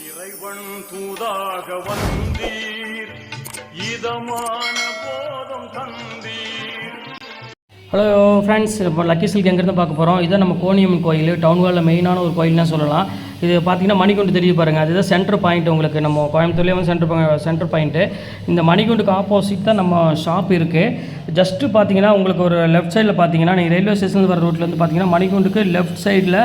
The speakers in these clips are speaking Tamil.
இறைவன் தூதாக வந்தீர் இதமான போதம் தந்தீர். ஹலோ ஃப்ரெண்ட்ஸ், இப்போ லக்கி சில்க் எங்கேருந்து பார்க்க போகிறோம். இதுதான் நம்ம கோணியம்மன் கோயில், டவுன் ஹாலில் மெயினான ஒரு கோயில்னு சொல்லலாம். இது பார்த்திங்கன்னா மணிகுண்டு தெரிஞ்சு பாருங்கள், அதுதான் சென்டர் பாயிண்ட். உங்களுக்கு நம்ம கோயம்புத்தூர்லேயே வந்து சென்டர் பாயிண்ட்டு. இந்த மணிகுண்டுக்கு ஆப்போசிட் தான் நம்ம ஷாப் இருக்குது. ஜஸ்ட்டு பார்த்தீங்கன்னா உங்களுக்கு ஒரு லெஃப்ட் சைடில் பார்த்தீங்கன்னா நீங்கள் ரயில்வே ஸ்டேஷன் வர ரோட்லேருந்து பார்த்தீங்கன்னா மணிகுண்டுக்கு லெஃப்ட் சைடில்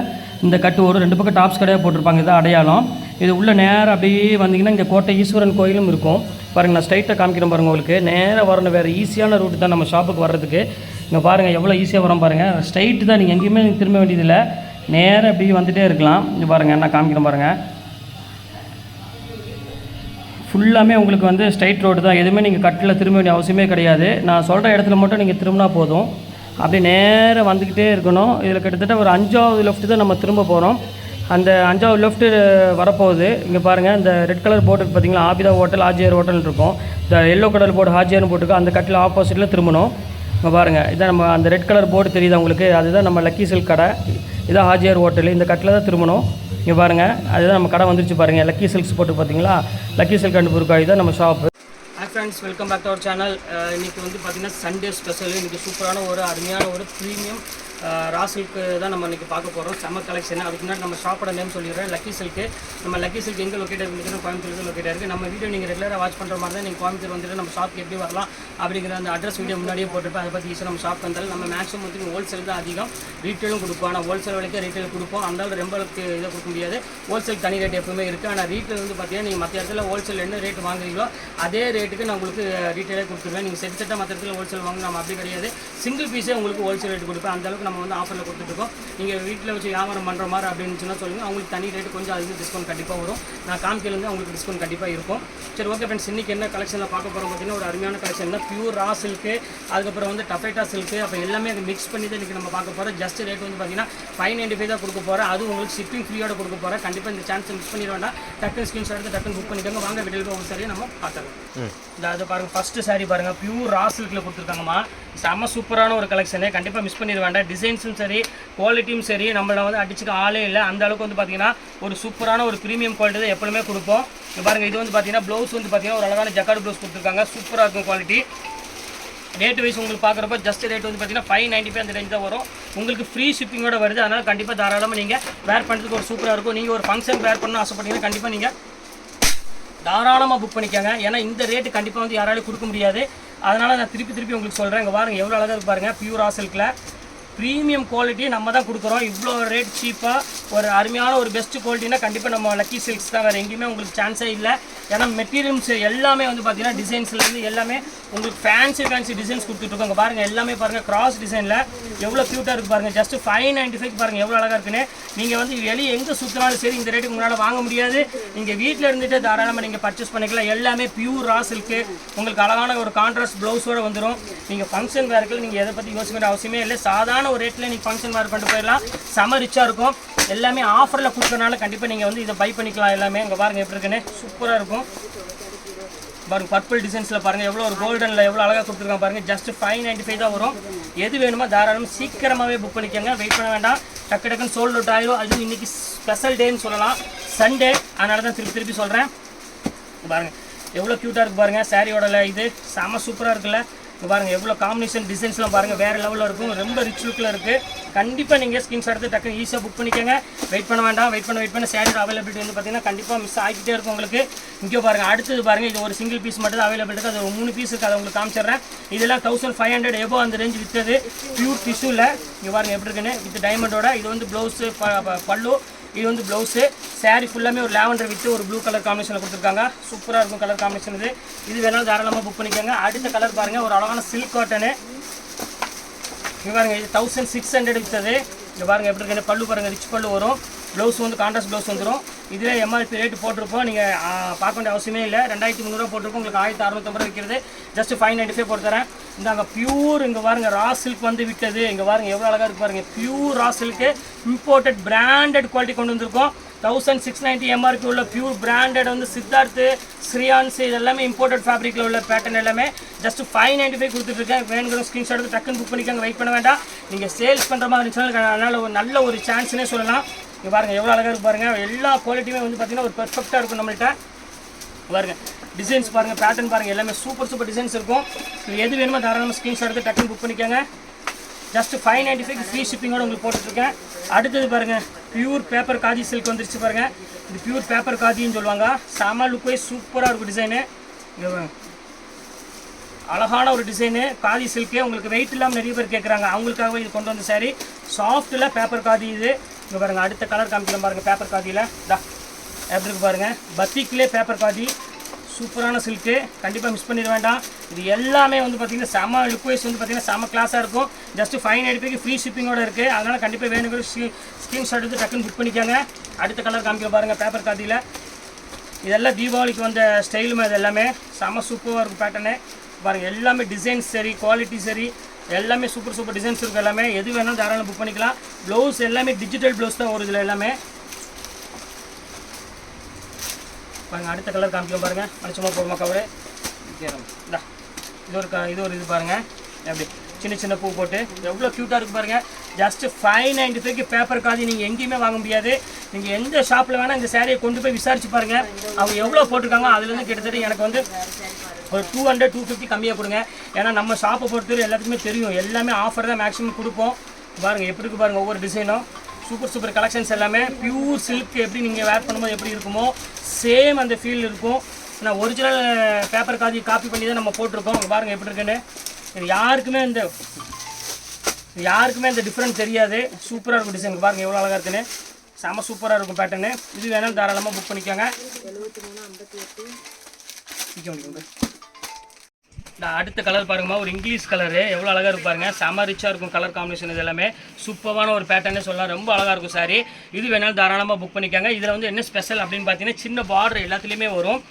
இந்த கட்டு ஒரு 2 பக்கம் டாப்ஸ் கடையாக போட்டிருப்பாங்க. இதான் அடையாளம். இது உள்ள நேராக அப்படியே வந்தீங்கன்னா இங்கே கோட்டை ஈஸ்வரன் கோயிலும் இருக்கும். பாருங்கள், நான் ஸ்ட்ரைட்டாக காமிக்கிறேன் பாருங்கள். உங்களுக்கு நேராக வரணும், வேறு ஈஸியான ரூட்டு தான் நம்ம ஷாப்புக்கு வர்றதுக்கு. இங்கே பாருங்கள் எவ்வளோ ஈஸியாக வரோம் பாருங்கள். ஸ்ட்ரைட்டு தான், நீங்கள் எங்கேயுமே திரும்ப வேண்டியதில்லை, நேராக அப்படியே வந்துகிட்டே இருக்கலாம். இங்கே பாருங்கள், நான் காமிக்கிறேன் பாருங்கள். ஃபுல்லாமே உங்களுக்கு வந்து ஸ்ட்ரைட் ரோடு தான், எதுவுமே நீங்கள் கட்டில் திரும்ப வேண்டிய அவசியமே கிடையாது. நான் சொல்கிற இடத்துல மட்டும் நீங்கள் திரும்பினா போதும். அப்படியே நேராக வந்துக்கிட்டே இருக்கணும். இதில் கிட்டத்தட்ட ஒரு 5வது லெஃப்ட்டு தான் நம்ம திரும்ப போகிறோம். அந்த 5வது லெஃப்ட்டு வரப்போகுது. இங்கே பாருங்கள், இந்த ரெட் கலர் போர்டு பார்த்தீங்களா, ஆபிதா ஹோட்டல் ஹாஜியார் ஹோட்டல் இருக்கும். இந்த எல்லோ கலர் போர்டு ஹாஜியார்னு போட்டுருக்கு. அந்த கட்டில் ஆப்போசிட்டில் திரும்பணும். இங்கே பாருங்கள், இதான் நம்ம அந்த ரெட் கலர் போர்டு தெரியுது உங்களுக்கு, அதுதான் நம்ம லக்கி சில்க் கடை. இதான் ஹாஜியார் ஹோட்டல். இந்த கட்டில் தான் திரும்பணும். இங்கே பாருங்கள், அதுதான் நம்ம கடை வந்துருச்சு பாருங்கள். லக்கி சில்க்ஸ் போட்டு பார்த்தீங்களா, லக்கி சில்க் அண்ட் புர்காய் தான் நம்ம shop. Hi friends, welcome back to our channel. இன்றைக்கி வந்து பார்த்திங்கன்னா சண்டே ஸ்பெஷல். இன்றைக்கி சூப்பரான ஒரு அருமையான ஒரு ப்ரீமியம் ரா சில்க்கு தான் நம்ம இன்றைக்கி பார்க்க போகிறோம். செம்ம கலெக்ஷன். அதுக்கு முன்னாடி நம்ம ஷாப்போட நேம் சொல்லிடுறேன், லக்கி சில்க்கு. நம்ம லக்கி சில்க் எங்கே லொக்கேட் இருக்குது, கோயம்புத்தூர் லொக்கேட் இருக்குது. நம்ம வீடியோ நீங்கள் ரெகுலராக வாட்ச் பண்ணுற மாதிரி தான் நீங்கள் கோயம்புத்தூர் வந்துட்டு நம்ம ஷாப்புக்கு எப்படி வரலாம் அப்படிங்கிற அந்த அட்ரஸ் வீடியோ முன்னாடியே போட்டிருப்பேன். அதை பற்றி ஈஸியாக நம்ம ஷாப் வந்தாலும் நம்ம மேக்ஸிமம் வந்து ஹோல்சேல் தான் அதிகம், ரீட்டெயிலும் கொடுப்போம். ஆனால் ஹோல்சேல் விலைக்கே ரீட்டெயில் கொடுப்போம். அந்தாலும் ரொம்ப இதை கொடுக்க முடியாது. ஹோல்சேல் தனி ரேட் எப்பவுமே இருக்குது. ஆனால் ரீட்டெயில் வந்து பார்த்தீங்கன்னா நீங்கள் மற்ற இடத்துல ஹோல்சேல் என்ன ரேட் வாங்குறீங்களோ அதே ரேட்டுக்கு நான் உங்களுக்கு ரீட்டெயிலே கொடுத்துருவேன். நீங்கள் செட்டாக மற்ற இடத்துல ஹோல்சேல் வாங்க நம்ம அப்படி கிடையாது, சிங்கிள் பீஸே உங்களுக்கு ஹோல்சேல் ரேட் கொடுப்பேன். அந்தளவுக்கு நம்ம வந்து ஆஃபரில் கொடுத்துருக்கோம். நீங்கள் வீட்டில் வச்சு வியாபாரம் பண்ணுற மாதிரி அப்படின்னு சொன்னால் சொல்லுங்கள், அவங்களுக்கு தனி ரேட்டு கொஞ்சம் அதுக்கு டிஸ்கவுண்ட் கண்டிப்பாக வரும். நான் காமிக்கலேருந்து அவங்களுக்கு டிஸ்கவுண்ட் கண்டிப்பாக இருக்கும். சரி, ஓகே ஃப்ரெண்ட்ஸ், இன்றைக்கி என்ன கலெக்ஷனில் பார்க்க போகிறோம் பார்த்தீங்கன்னா ஒரு அருமையான கலெக்ஷன் தான். பியூர் ரா சில்க்கு, அதுக்கப்புறம் வந்து டஃபேட்டா சில்க்கு, அப்போ எல்லாமே அதை மிக்ஸ் பண்ணி தான் இன்றைக்கி நம்ம பார்க்க போகிறோம். ஜஸ்ட் ரேட் வந்து பார்த்தீங்கன்னா 595 தான் கொடுக்க போகிறேன். அது உங்களுக்கு ஷிப்பிங் ஃப்ரீயோட கொடுக்க போகிறேன். கண்டிப்பாக இந்த சான்ஸை மிஸ் பண்ணிட வேண்டாம். டக்குன்னு ஸ்க்ரீன்ஷாட் எடுத்து டக்குன்னு புக் பண்ணிக்கோங்க. வாங்க வீடியோக்கு ஒரு சரியாக நம்ம பார்த்துக்கலாம். இந்த அது பாருங்கள், ஃபஸ்ட்டு சாரி பாருங்கள், பியூர் ரா சில்கில் கொடுத்துருக்காங்கம்மா. செம்ம சூப்பரான ஒரு கலெக்ஷனு, கண்டிப்பாக மிஸ் பண்ணிட வேண்டாம். டிசைன்ஸும் சரி, குவாலிட்டியும் சரி, நம்மளை வந்து அடிச்சுக்க ஆளே இல்லை. அந்த அளவுக்கு வந்து பார்த்தீங்கன்னா ஒரு சூப்பரான ஒரு ப்ரீமியம் குவாலிட்டி தான் எப்பவுமே கொடுப்போம். இங்கே பாருங்கள், இது வந்து பார்த்தீங்கன்னா ப்ளவுஸ் வந்து பார்த்தீங்கன்னா ஒரு அழகான ஜக்கார்டு ப்ளவுஸ் கொடுத்துருக்காங்க. சூப்பராக இருக்கும் குவாலிட்டி. ரேட் வைஸ் உங்களுக்கு பார்க்குறப்ப ஜஸ்ட் ரேட் வந்து பார்த்தீங்கன்னா 595 அந்த ரேஞ்ச் தான் வரும். உங்களுக்கு ஃப்ரீ ஷிப்பிங்கோட வருது. அதனால் கண்டிப்பாக தாராளமாக நீங்கள் வேர் பண்ணுறதுக்கு ஒரு சூப்பராக இருக்கும். நீங்கள் ஒரு ஃபங்க்ஷன் வேர் பண்ணணும் ஆசைப்பட்டீங்கன்னா கண்டிப்பாக நீங்கள் தாராளமாக புக் பண்ணிக்கோங்க. ஏன்னா இந்த ரேட்டு கண்டிப்பாக வந்து யாராலையும் கொடுக்க முடியாது. அதனால் நான் திருப்பி உங்களுக்கு சொல்கிறேன். இங்கே பாருங்கள் எவ்வளோ அழகாக பாருங்கள், பியூர் ரா சில்கில் ப்ரீமியம் குவாலிட்டி நம்ம தான் கொடுக்குறோம். இவ்வளோ ரேட் சீப்பாக ஒரு அருமையான ஒரு பெஸ்ட் குவாலிட்டினா கண்டிப்பாக நம்ம லக்கி சில்க்ஸ் தான், வேறு எங்கேயுமே உங்களுக்கு சான்ஸே இல்லை. ஏன்னா மெட்டீரியல்ஸ் எல்லாமே வந்து பார்த்தீங்கன்னா டிசைன்ஸ்லேருந்து எல்லாமே உங்களுக்கு ஃபேன்சி டிசைன்ஸ் கொடுத்துட்ருக்கோம். இங்கே பாருங்கள், எல்லாமே பாருங்கள் கிராஸ் டிசைனில் எவ்வளோ க்யூட்டாக இருக்குது பாருங்கள். ஜஸ்ட் 595 பாருங்கள் எவ்வளோ அழகாக இருக்குன்னு. நீங்கள் வந்து வெளியே எங்கே சுற்றினாலும் சரி இந்த ரேட்டுக்கு முன்னால் வாங்க முடியாது. நீங்கள் வீட்டில் இருந்துட்டு தாராளமாக நீங்கள் பர்ச்சேஸ் பண்ணிக்கலாம். எல்லாமே பியூர் ரா சில்க்கு. உங்களுக்கு அழகான ஒரு கான்ட்ராஸ்ட் ப்ளவுஸோடு வந்துடும். நீங்கள் ஃபங்க்ஷன் வேறுக்கு நீங்கள் எதை பற்றி யோசிக்க வேண்டிய அவசியமே இல்லை. சாதாரண ஒரு ரேட்டில் நீங்கள் ஃபங்க்ஷன் வேறு பண்ணிட்டு போயிடலாம். செம ரிச்சாக இருக்கும். எல்லாமே ஆஃபரில் கொடுக்கறனால கண்டிப்பாக நீங்கள் வந்து இதை பை பண்ணிக்கலாம். எல்லாமே இங்கே பாருங்கள் எப்படி இருக்குன்னு, சூப்பராக இருக்கும். பாருங்கள் பர்பிள் டிசைன்ஸில் பாருங்கள் எவ்வளோ ஒரு கோல்டனில் எவ்வளோ அழகாக கொடுத்துருக்காங்க பாருங்கள். ஜஸ்ட் 595 தான் வரும். எது வேணுமோ தாராளமாக சீக்கிரமாகவே புக் பண்ணிக்கோங்க. வெயிட் பண்ண வேண்டாம், டக்குன்னு சோல்ட் அவுட் ஆயிடும். அதுவும் இன்றைக்கி ஸ்பெஷல் டேன்னு சொல்லலாம், சண்டே. அதனால தான் திருப்பி சொல்கிறேன். பாருங்கள் எவ்வளோ க்யூட்டாக இருக்குது பாருங்கள். சாரியோட இது செம்ம சூப்பராக இருக்குல்ல. இங்கே பாருங்கள் எவ்வளோ காம்பினேஷன் டிசைன்ஸ்லாம் பாருங்கள் வேறு லெவலில் இருக்கும். ரொம்ப ரிச் லுக்கில் இருக்குது. கண்டிப்பாக நீங்கள் ஸ்க்ரீன்ஷாட் எடுத்து டக்குன்னு ஈஸியாக புக் பண்ணிக்கோங்க. வெயிட் பண்ண வேண்டாம், வெயிட் பண்ண சாரியோட அவைலபிலிட்டி வந்து பார்த்தீங்கன்னா கண்டிப்பாக மிஸ் ஆகிக்கிட்டே இருக்கும் உங்களுக்கு. இங்கே பாருங்கள் அடுத்தது பாருங்கள், இது ஒரு சிங்கிள் பீஸ் மட்டும் தான் அவைலபிள் இருக்குது. அது ஒரு 3 பீஸ் இருக்குது, அதை உங்களுக்கு காமிச்சிடுறேன். இதெல்லாம் 1500 எபோ அந்த ரேஞ்ச் விற்றது. பியூர் டிஷ்யூவில் இங்கே பாருங்கள் எப்படி இருக்குன்னு, வித் டைமண்டோட. இது வந்து ப்ளவுஸு பல்லு, இது வந்து ப்ளவுஸு. சாரீ ஃபுல்லாமே ஒரு லேவண்டர் வித்து ஒரு ப்ளூ கலர் காம்பினேஷனில் கொடுத்துருக்காங்க. சூப்பராக இருக்கும் கலர் காம்பினேஷன். இது வேணாலும் தாராளமாக புக் பண்ணிக்கோங்க. அடுத்த கலர் பாருங்கள், ஒரு அழகான சில்க் காட்டனு. இங்கே பாருங்கள், இது 1600 விற்றது. இங்கே பாருங்கள் எப்படி இருக்குன்னு, பல்லு பாருங்கள் ரிச் பல்லு வரும். ப்ளவுஸ் வந்து கான்ட்ராஸ்ட் ப்ளவுஸ் வந்துடும். இதில் எம்ஆர்பி ரேட்டு போட்டிருப்போம், நீங்கள் பார்க்க வேண்டிய அவசியமே இல்லை. 2300 போட்டிருப்போம், உங்களுக்கு 1650 விற்கிறது. ஜஸ்ட் 595 போட்டு தரேன். இந்தாங்க பியூர், இங்கே பாருங்கள் ரா சில்க் வந்து விட்டது. இங்கே பாருங்கள் எவ்வளோ அழகாக இருக்குது பாருங்கள். Pure raw silk imported branded quality கொண்டு வந்திருக்கோம். 1690 எம்ஆர்பி உள்ள பியூர் பிராண்டட் வந்து சித்தார்த்து, ஸ்ரீயான்ஸ், இது எல்லாமே இம்போர்ட்டட் ஃபேப்ரிக்கில் உள்ள பேட்டர்ன் எல்லாமே ஜஸ்ட் 595 கொடுத்துட்ருக்கேன். வேணுங்கிற ஸ்க்ரீன்ஷாட் எடுத்து டக்குன்னு புக் பண்ணிக்கோங்க. வெயிட் பண்ண வேண்டாம். நீங்கள் சேல்ஸ் பண்ணுற மாதிரி இருந்துச்சுன்னா அதனால் ஒரு நல்ல ஒரு சான்ஸ்னே சொல்லலாம். இங்கே பாருங்கள் எவ்வளோ அழகாக இருக்குது பாருங்கள். எல்லா குவாலிட்டியுமே வந்து பார்த்திங்கன்னா ஒரு பெர்ஃபெக்டாக இருக்கும் நம்மள்கிட்ட. பாருங்கள் டிசைன்ஸ் பாருங்கள், பேட்டர்ன் பாருங்கள், எல்லாமே சூப்பர் டிசைன்ஸ் இருக்கும். இது எது வேணுமோ தாராளமாக ஸ்க்ரீன்ஷாட் எடுத்து டக்குன்னு புக் பண்ணிக்கோங்க. ஜஸ்ட் 595 ஃப்ரீ ஷிப்பிங்கோடு உங்களுக்கு போட்டுட்ருக்கேன். அடுத்தது பாருங்கள் பியூர் பேப்பர் காதி சில்க் வந்துருச்சு பாருங்கள். இது பியூர் பேப்பர் காதின்னு சொல்லுவாங்க. செம லுக் வைஸ் சூப்பராக இருக்கும் டிசைனு. அழகான ஒரு டிசைனு காதி சில்க்கு. உங்களுக்கு வெயிட் இல்லாமல் நிறைய பேர் கேட்குறாங்க, அவங்களுக்காகவே இது கொண்டு வந்த சாரி. சாஃப்ட்டில் பேப்பர் காதி இது. இங்கே பாருங்கள் அடுத்த கலர் காமிக்கலாம் பாருங்கள். பேப்பர் காதியில் எப்படி இருக்கு பாருங்கள். பத்திக்கிலே பேப்பர் காதி சூப்பரான சில்க்கு. கண்டிப்பாக மிஸ் பண்ணிட வேண்டாம். இது எல்லாமே வந்து பார்த்திங்கன்னா செம லுக் வைஸ் வந்து பார்த்திங்கன்னா செம கிளாஸாக இருக்கும். ஜஸ்ட் 595 ஃப்ரீ ஷிப்பிங்கோடு இருக்குது. அதனால் கண்டிப்பாக வேணுங்கிற ஸ்க்ரீன்ஷாட் எடுத்து டக்குன்னு புக் பண்ணிக்கோங்க. அடுத்த கலர் காமிக்கலாம் பாருங்கள் பேப்பர் காதியில். இதெல்லாம் தீபாவளிக்கு வந்த ஸ்டைலுமே இது எல்லாமே செம சூப்பராக இருக்கும் பேட்டர்னு பாருங்கள். எல்லாமே டிசைன்ஸ் சரி, குவாலிட்டி சரி, எல்லாமே சூப்பர் டிசைன்ஸ் இருக்குது. எல்லாமே எது வேணாலும் தாராளமாக புக் பண்ணிக்கலாம். ப்ளவுஸ் எல்லாமே டிஜிட்டல் ப்ளவுஸ் தான் ஒரு இதில் எல்லாமே பாருங்கள். அடுத்த கலர் காமிக்கலாம் பாருங்கள். மனுஷமாக போடுமா கவரு. இது ஒரு இது பாருங்கள். எப்படி சின்ன பூ போட்டு எவ்வளோ க்யூட்டாக இருக்குது பாருங்கள். ஜஸ்ட் 595 பேப்பர் காதி நீங்கள் எங்கேயுமே வாங்க முடியாது. நீங்கள் எந்த ஷாப்பில் வேணால் இந்த சேரீயை கொண்டு போய் விசாரிச்சு பாருங்கள். அவங்க எவ்வளோ போட்டிருக்காங்க அதுலேருந்து கிட்டத்தட்ட எனக்கு வந்து ஒரு 200-250 கம்மியாக கொடுங்க. ஏன்னா நம்ம ஷாப்பை பொறுத்தவரை எல்லாத்துக்குமே தெரியும், எல்லாமே ஆஃபர் தான் மேக்ஸிமம் கொடுப்போம். பாருங்கள் எப்படி இருக்குது பாருங்கள். ஒவ்வொரு டிசைனும் சூப்பர் கலெக்ஷன்ஸ் எல்லாமே பியூர் சில்க். எப்படி நீங்கள் வேர் பண்ணும்போது எப்படி இருக்குமோ சேம் அந்த ஃபீல் இருக்கும். நான் ஒரிஜினல் பேப்பர் காப்பி பண்ணி தான் நம்ம போட்டிருக்கோம். பாருங்கள் எப்படி இருக்குன்னு. இது யாருக்குமே இந்த டிஃப்ரெண்ட் தெரியாது. சூப்பராக இருக்கும் டிசைன் பாருங்கள் எவ்வளோ அழகாக இருக்குன்னு. செம சூப்பராக இருக்கும் பேட்டர்னு. இது வேணாலும் தாராளமாக புக் பண்ணிக்கோங்க. அடுத்த கலர் பாருங்கம்மா. ஒரு இங்கிலீஷ் கலரு எவ்வளோ அழகாக இருக்கும் பாருங்கள். செம ரிச்சாக இருக்கும் கலர் காம்பினேஷன். இது எல்லாமே சூப்பரான ஒரு பேட்டர்னே சொல்லலாம். ரொம்ப அழகாக இருக்கும் சாரி. இது வேணாலும் தாராளமாக புக் பண்ணிக்கோங்க. இதில் வந்து என்ன ஸ்பெஷல் அப்படின்னு பார்த்தீங்கன்னா சின்ன பார்டர் எல்லாத்துலேயுமே வரும்.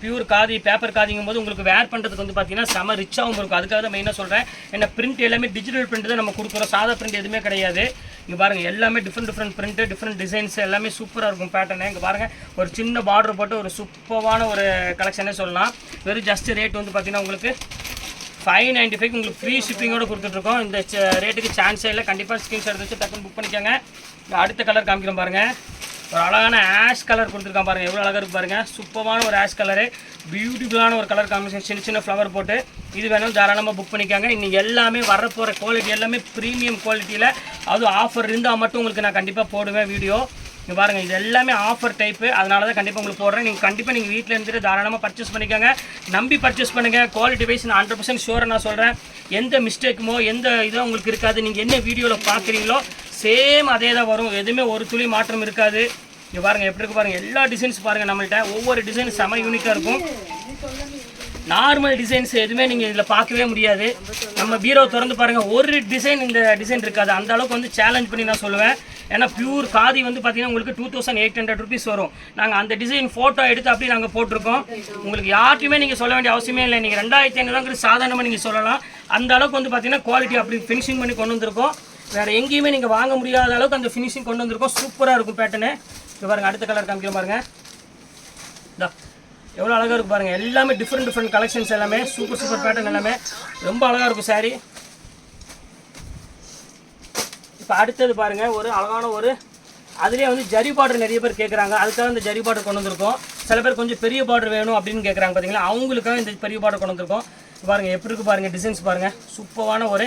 பியூர் காதி பேப்பர் காதிங்கும் போது உங்களுக்கு வேர் பண்ணுறதுக்கு வந்து பார்த்தீங்கன்னா செம ரிச்சாகவும் இருக்கும். அதுக்காக தான் மெயினாக சொல்கிறேன். என்ன பிரிண்ட் எல்லாமே டிஜிட்டல் பிரிண்ட் தான் நம்ம கொடுக்குறோம். சாதா பிரிண்ட் எதுவுமே கிடையாது. இங்கே பாருங்கள் எல்லாமே டிஃப்ரெண்ட் பிரிண்ட்டு, டிஃப்ரெண்ட் டிசைன்ஸ் எல்லாமே சூப்பராக இருக்கும் பேட்டர்னு. இங்கே பாருங்கள் ஒரு சின்ன பார்டர் போட்டு ஒரு சூப்பரான ஒரு கலெக்ஷனே சொல்லலாம். வெறும் ஜஸ்ட் ரேட் வந்து பார்த்தீங்கன்னா உங்களுக்கு 595 உங்களுக்கு ஃப்ரீ ஷிப்பிங்கோடு கொடுத்துட்ருக்கோம். இந்த ரேட்டுக்கு சான்ஸே இல்லை. கண்டிப்பாக ஸ்க்ரீன்ஷாட் வச்சு டக்குன்னு புக் பண்ணிக்கோங்க. அடுத்த கலர் காமிக்கிறோம் பாருங்கள். ஒரு அழகான ஆஷ் கலர் கொடுத்துருக்கான் பாருங்கள். எவ்வளோ அழகாக இருக்குது பாருங்கள். சூப்பரான ஒரு ஆஷ் கலரு. பியூட்டிஃபுல்லான ஒரு கலர் காம்பினேஷன். சின்ன ஃப்ளவர் போட்டு இது வேணும் தாராளமாக புக் பண்ணிக்கோங்க. இன்றைக்கி எல்லாமே வரப்போகிற குவாலிட்டி எல்லாமே ப்ரீமியம் குவாலிட்டியில், அதுவும் ஆஃபர் இருந்தால் மட்டும் உங்களுக்கு நான் கண்டிப்பாக போடுவேன் வீடியோ. இங்கே பாருங்கள் இது எல்லாமே ஆஃபர் டைப்பு. அதனால தான் கண்டிப்பாக உங்களுக்கு போடுறேன். நீங்கள் கண்டிப்பாக நீங்கள் வீட்டில் இருந்துட்டு தாராளமாக பர்ச்சேஸ் பண்ணிக்கோங்க. நம்பி பர்ச்சேஸ் பண்ணுங்கள். குவாலிட்டி வைஸ் நான் 100% ஷூராக நான் சொல்கிறேன். எந்த மிஸ்டேக்குமோ எந்த இதுவும் உங்களுக்கு இருக்காது. நீங்கள் என்ன வீடியோவில் பார்க்குறீங்களோ சேம் அதே தான் வரும். எதுவுமே ஒரு துளி மாற்றம் இருக்காது. இங்கே பாருங்கள் எப்படி இருக்குது பாருங்கள். எல்லா டிசைன்ஸ் பாருங்கள் நம்மள்கிட்ட. ஒவ்வொரு டிசைன் செம யூனிக்காக இருக்கும். நார்மல் டிசைன்ஸ் எதுவுமே நீங்கள் இதில் பார்க்கவே முடியாது. நம்ம பீரோ திறந்து பாருங்கள், ஒரு டிசைன் இந்த டிசைன் இருக்காது. அந்த அளவுக்கு வந்து சேலஞ்ச் பண்ணி நான் சொல்லுவேன். ஏன்னா பியூர் காதி வந்து பார்த்தீங்கன்னா உங்களுக்கு 2800 rupees வரும். நாங்கள் அந்த டிசைன் ஃபோட்டோ எடுத்து அப்படியே நாங்கள் போட்டிருக்கோம். உங்களுக்கு யார்ட்டையுமே நீங்கள் சொல்ல வேண்டிய அவசியமே இல்லை. நீங்கள் 2500 சாதாரணமாக நீங்கள் சொல்லலாம். அந்த அளவுக்கு வந்து பார்த்தீங்கன்னா குவாலிட்டி அப்படி ஃபினிஷிங் பண்ணி கொண்டு வந்திருக்கோம். வேறு எங்கேயுமே நீங்கள் வாங்க முடியாத அளவுக்கு அந்த ஃபினிஷிங் கொண்டு வந்திருக்கோம். சூப்பராக இருக்கும் பேட்டர்னு. இது பாருங்கள் அடுத்த கலர் காமிக்கிற பாருங்கள். எவ்வளோ அழகாக இருக்கும் பாருங்கள். எல்லாமே டிஃப்ரெண்ட் கலெக்ஷன்ஸ் எல்லாமே சூப்பர் பேட்டர்ன் எல்லாமே ரொம்ப அழகாக இருக்கும் சாரி. இப்போ அடுத்தது பாருங்கள் ஒரு அழகான ஒரு அதுலேயே வந்து ஜரி பார்டர் நிறைய பேர் கேட்குறாங்க. அதுக்காக இந்த ஜரி பார்டர் கொண்டு வந்திருக்கோம். சில பேர் கொஞ்சம் பெரிய பார்டர் வேணும் அப்படின்னு கேட்குறாங்க பார்த்தீங்களா, அவங்களுக்காக இந்த பெரிய பார்டர் கொண்டு வந்திருக்கோம். பாருங்கள் எப்படி இருக்குது பாருங்கள். டிசைன்ஸ் பாருங்கள். சூப்பரான ஒரு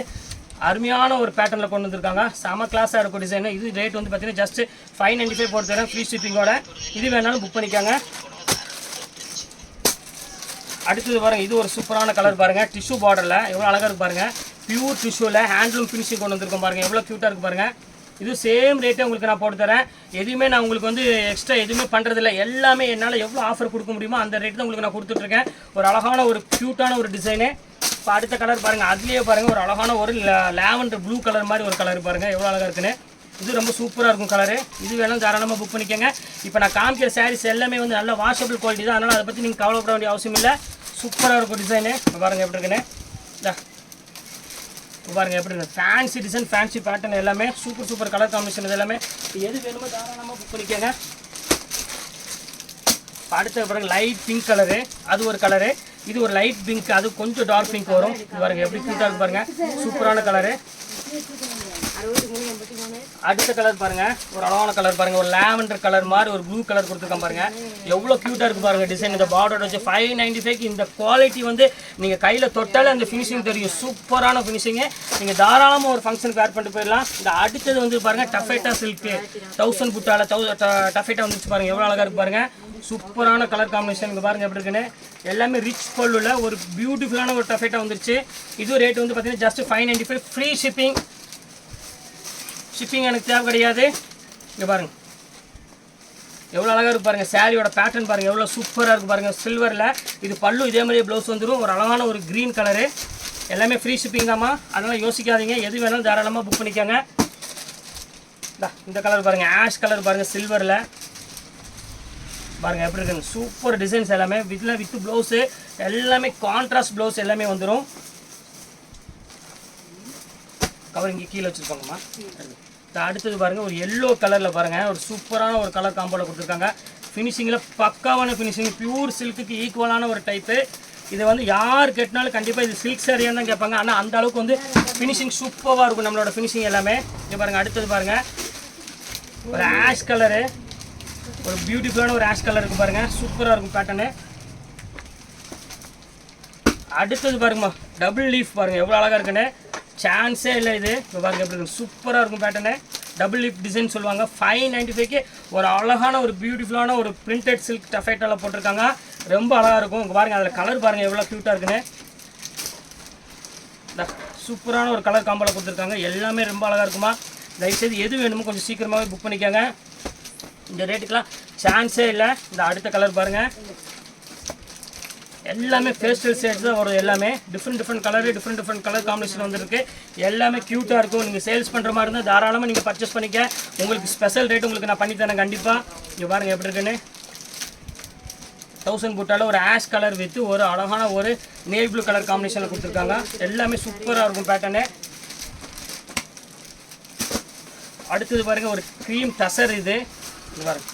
அருமையான ஒரு பேட்டர்னில் கொண்டு வந்திருக்காங்க. செம கிளாஸாக இருக்கும் டிசைனு. இது ரேட் வந்து பார்த்தீங்கன்னா ஜஸ்ட் 595 போட்டு தரேன் ஃப்ரீ ஷிப்பிங்கோட. இது வேணாலும் புக் பண்ணிக்காங்க. அடுத்தது பாருங்கள். இது ஒரு சூப்பரான கலர் பாருங்கள். டிஷ்யூ பார்டரில் எவ்வளோ அழகாக இருக்குது பாருங்கள். பியூர் டிஷ்யூவில் ஹேண்ட்லூம் ஃபினிஷிங் கொண்டு வந்திருக்கோம் பாருங்கள். எவ்வளோ க்யூட்டாக இருக்குது பாருங்கள். இது சேம் ரேட்டே உங்களுக்கு நான் போட்டு தரேன். எதுவுமே நான் உங்களுக்கு வந்து எக்ஸ்ட்ரா எதுவுமே பண்ணுறதில்ல. எல்லாமே என்னால் எவ்வளோ ஆஃபர் கொடுக்க முடியுமோ அந்த ரேட்டு தான் உங்களுக்கு நான் கொடுத்துட்ருக்கேன். ஒரு அழகான ஒரு க்யூட்டான ஒரு டிசைனு. இப்போ அடுத்த கலர் பாருங்கள். அதுலேயே பாருங்கள் ஒரு அழகான ஒரு லாவெண்டர் ப்ளூ கலர் மாதிரி ஒரு கலர் பாருங்கள். எவ்வளோ அழகாக இருக்குன்னு. இது ரொம்ப சூப்பராக இருக்கும் கலரு. இது வேணும் தாராளமாக புக் பண்ணிக்கோங்க. இப்போ நான் காமிக்கிற சாரீஸ் எல்லாமே வந்து நல்ல வாஷபிள் குவாலிட்டி தான். அதனால் அதை பற்றி நீங்கள் கவலைப்பட வேண்டிய அவசியம் இல்லை. சூப்பராக இருக்கும் டிசைனு. பாருங்கள் எப்படி இருக்குன்னு. பாருங்கள் எப்படி இருக்கு. ஃபேன்சி டிசைன், ஃபேன்சி பேட்டர்ன் எல்லாமே சூப்பர் கலர் காம்பினேஷன். இது எல்லாமே எது வேணுமோ தாராளமாக புக் பண்ணிக்கோங்க. அடுத்த பாருங்கள் லைட் பிங்க் கலரு. அது ஒரு கலரு. இது ஒரு லைட் பிங்க், அது கொஞ்சம் டார்க் பிங்க் வரும். இது பாருங்கள் எப்படி க்யூட்டாக இருக்கு பாருங்கள். சூப்பரான கலரு. அடுத்த கலர் பாருங்க, ஒரு அழகான கலர் பாருங்க, ஒரு லாவெண்டர் கலர் மாதிரி ஒரு ப்ளூ கலர் கொடுத்துருக்கேன் பாருங்க. எவ்வளோ க்யூட்டாக இருக்குது பாருங்க டிசைன். இந்த பார்டரோட வச்சு 595 இந்த குவாலிட்டி வந்து நீங்கள் கையில் தொட்டாலே அந்த ஃபினிஷிங் தெரியும். சூப்பரான ஃபினிஷிங்கு. நீங்கள் தாராளமாக ஒரு ஃபங்க்ஷனுக்கு வேர் பண்ணிட்டு போயிடலாம். இந்த அடுத்தது வந்து பாருங்க டஃபேட்டா சில்க்கு 1000 புட்டால டஃபேட்டா வந்துச்சு பாருங்க, எவ்வளோ அழகாக இருக்கு பாருங்க. சூப்பரான கலர் காம்பினேஷன் இங்கே பாருங்க எப்படி இருக்குன்னு. எல்லாமே ரிச் பல்லுல ஒரு பியூட்டிஃபுல்லான ஒரு டஃபேட்டா வந்துருச்சு. இது ரேட் வந்து பார்த்தீங்கன்னா ஜஸ்ட் 595 ஃப்ரீ ஷிப்பிங். ஷிப்பிங் எனக்கு தேவை கிடையாது. இங்கே பாருங்க எவ்வளோ அழகாக இருக்குது பாருங்கள். சாரியோட பேட்டர்ன் பாருங்கள் எவ்வளோ சூப்பராக இருக்குது பாருங்கள். சில்வரில் இது பல்லு இதே மாதிரியே ப்ளவுஸ் வந்துடும். ஒரு அழகான ஒரு க்ரீன் கலரு. எல்லாமே ஃப்ரீ ஷிப்பிங் தாம்மா, அதனால் யோசிக்காதீங்க. எது வேணாலும் தாராளமாக புக் பண்ணிக்கோங்க. இந்த கலர் பாருங்கள், ஆஷ் கலர் பாருங்கள், சில்வரில் பாருங்கள் எப்படி இருக்குங்க. சூப்பர் டிசைன்ஸ் எல்லாமே வித் ப்ளவுஸு எல்லாமே கான்ட்ராஸ்ட் ப்ளவுஸ் எல்லாமே வந்துடும். கவர் இங்கே கீழே வச்சுருப்பாங்கம்மா. அடுத்தது பாருங்கள் ஒரு எல்லோ கலரில் பாருங்கள், ஒரு சூப்பரான ஒரு கலர் காம்போவில் கொடுத்துருக்காங்க. ஃபினிஷிங்கில் பக்காவான ஃபினிஷிங், பியூர் சில்க்குக்கு ஈக்குவலான ஒரு டைப்பு. இதை வந்து யார் கேட்டினாலும் கண்டிப்பாக இது சில்க் சாரியாக தான் கேட்பாங்க. ஆனால் அந்த அளவுக்கு வந்து ஃபினிஷிங் சூப்பராக இருக்கும் நம்மளோட ஃபினிஷிங் எல்லாமே. இங்கே பாருங்கள் அடுத்தது பாருங்கள் ஒரு ஆஷ் கலரு, ஒரு பியூட்டிஃபுல்லான ஒரு ஆஷ் கலர் இருக்குது பாருங்கள், சூப்பராக இருக்கும் பேட்டர்னு. அடுத்தது பாருங்கம்மா டபுள் லீஃப் பாருங்கள் எவ்வளோ அழகாக இருக்குன்னு, சான்ஸே இல்லை. இது இப்போ பாருங்கள் எப்படி இருக்கு, சூப்பராக இருக்கும் பேட்டர்னு. டபுள் லீஃப் டிசைன் சொல்லுவாங்க. 595க்கு ஒரு அழகான ஒரு பியூட்டிஃபுல்லான ஒரு பிரிண்டட் சில்க் டஃபேட்டாவில் போட்டிருக்காங்க. ரொம்ப அழகாக இருக்கும். இங்கே பாருங்கள் அதில் கலர் பாருங்கள் எவ்வளோ க்யூட்டாக இருக்குன்னு. சூப்பரான ஒரு கலர் காம்போவில் கொடுத்துருக்காங்க. எல்லாமே ரொம்ப அழகாக இருக்குமா. தயவுசெய்து எது வேணுமோ கொஞ்சம் சீக்கிரமாகவே புக் பண்ணிக்கோங்க. இந்த ரேட்டுக்கெலாம் சான்ஸே இல்லை. இந்த அடுத்த கலர் பாருங்கள், எல்லாமே பேஸ்டல் ஷேட்ஸ் தான் வரும். எல்லாமே different colour, different colour combination வந்துருக்கு. எல்லாமே க்யூட்டாக இருக்கும். நீங்கள் சேல்ஸ் பண்ணுற மாதிரி இருந்தால் தாராளமாக நீங்கள் பர்ச்சேஸ் பண்ணிக்க. உங்களுக்கு ஸ்பெஷல் ரேட் உங்களுக்கு நான் பண்ணித்தரேன் கண்டிப்பாக. இங்கே பாருங்கள் எப்படி இருக்குன்னு. 1000 புட்டால ஒரு ஆஷ் கலர் வித்து ஒரு அழகான ஒரு நேவி ப்ளூ கலர் காம்பினேஷனில் கொடுத்துருக்காங்க. எல்லாமே சூப்பராக இருக்கும் பேட்டர்னு. அடுத்தது பாருங்கள் ஒரு க்ரீம் டசர். இது பாருங்கள்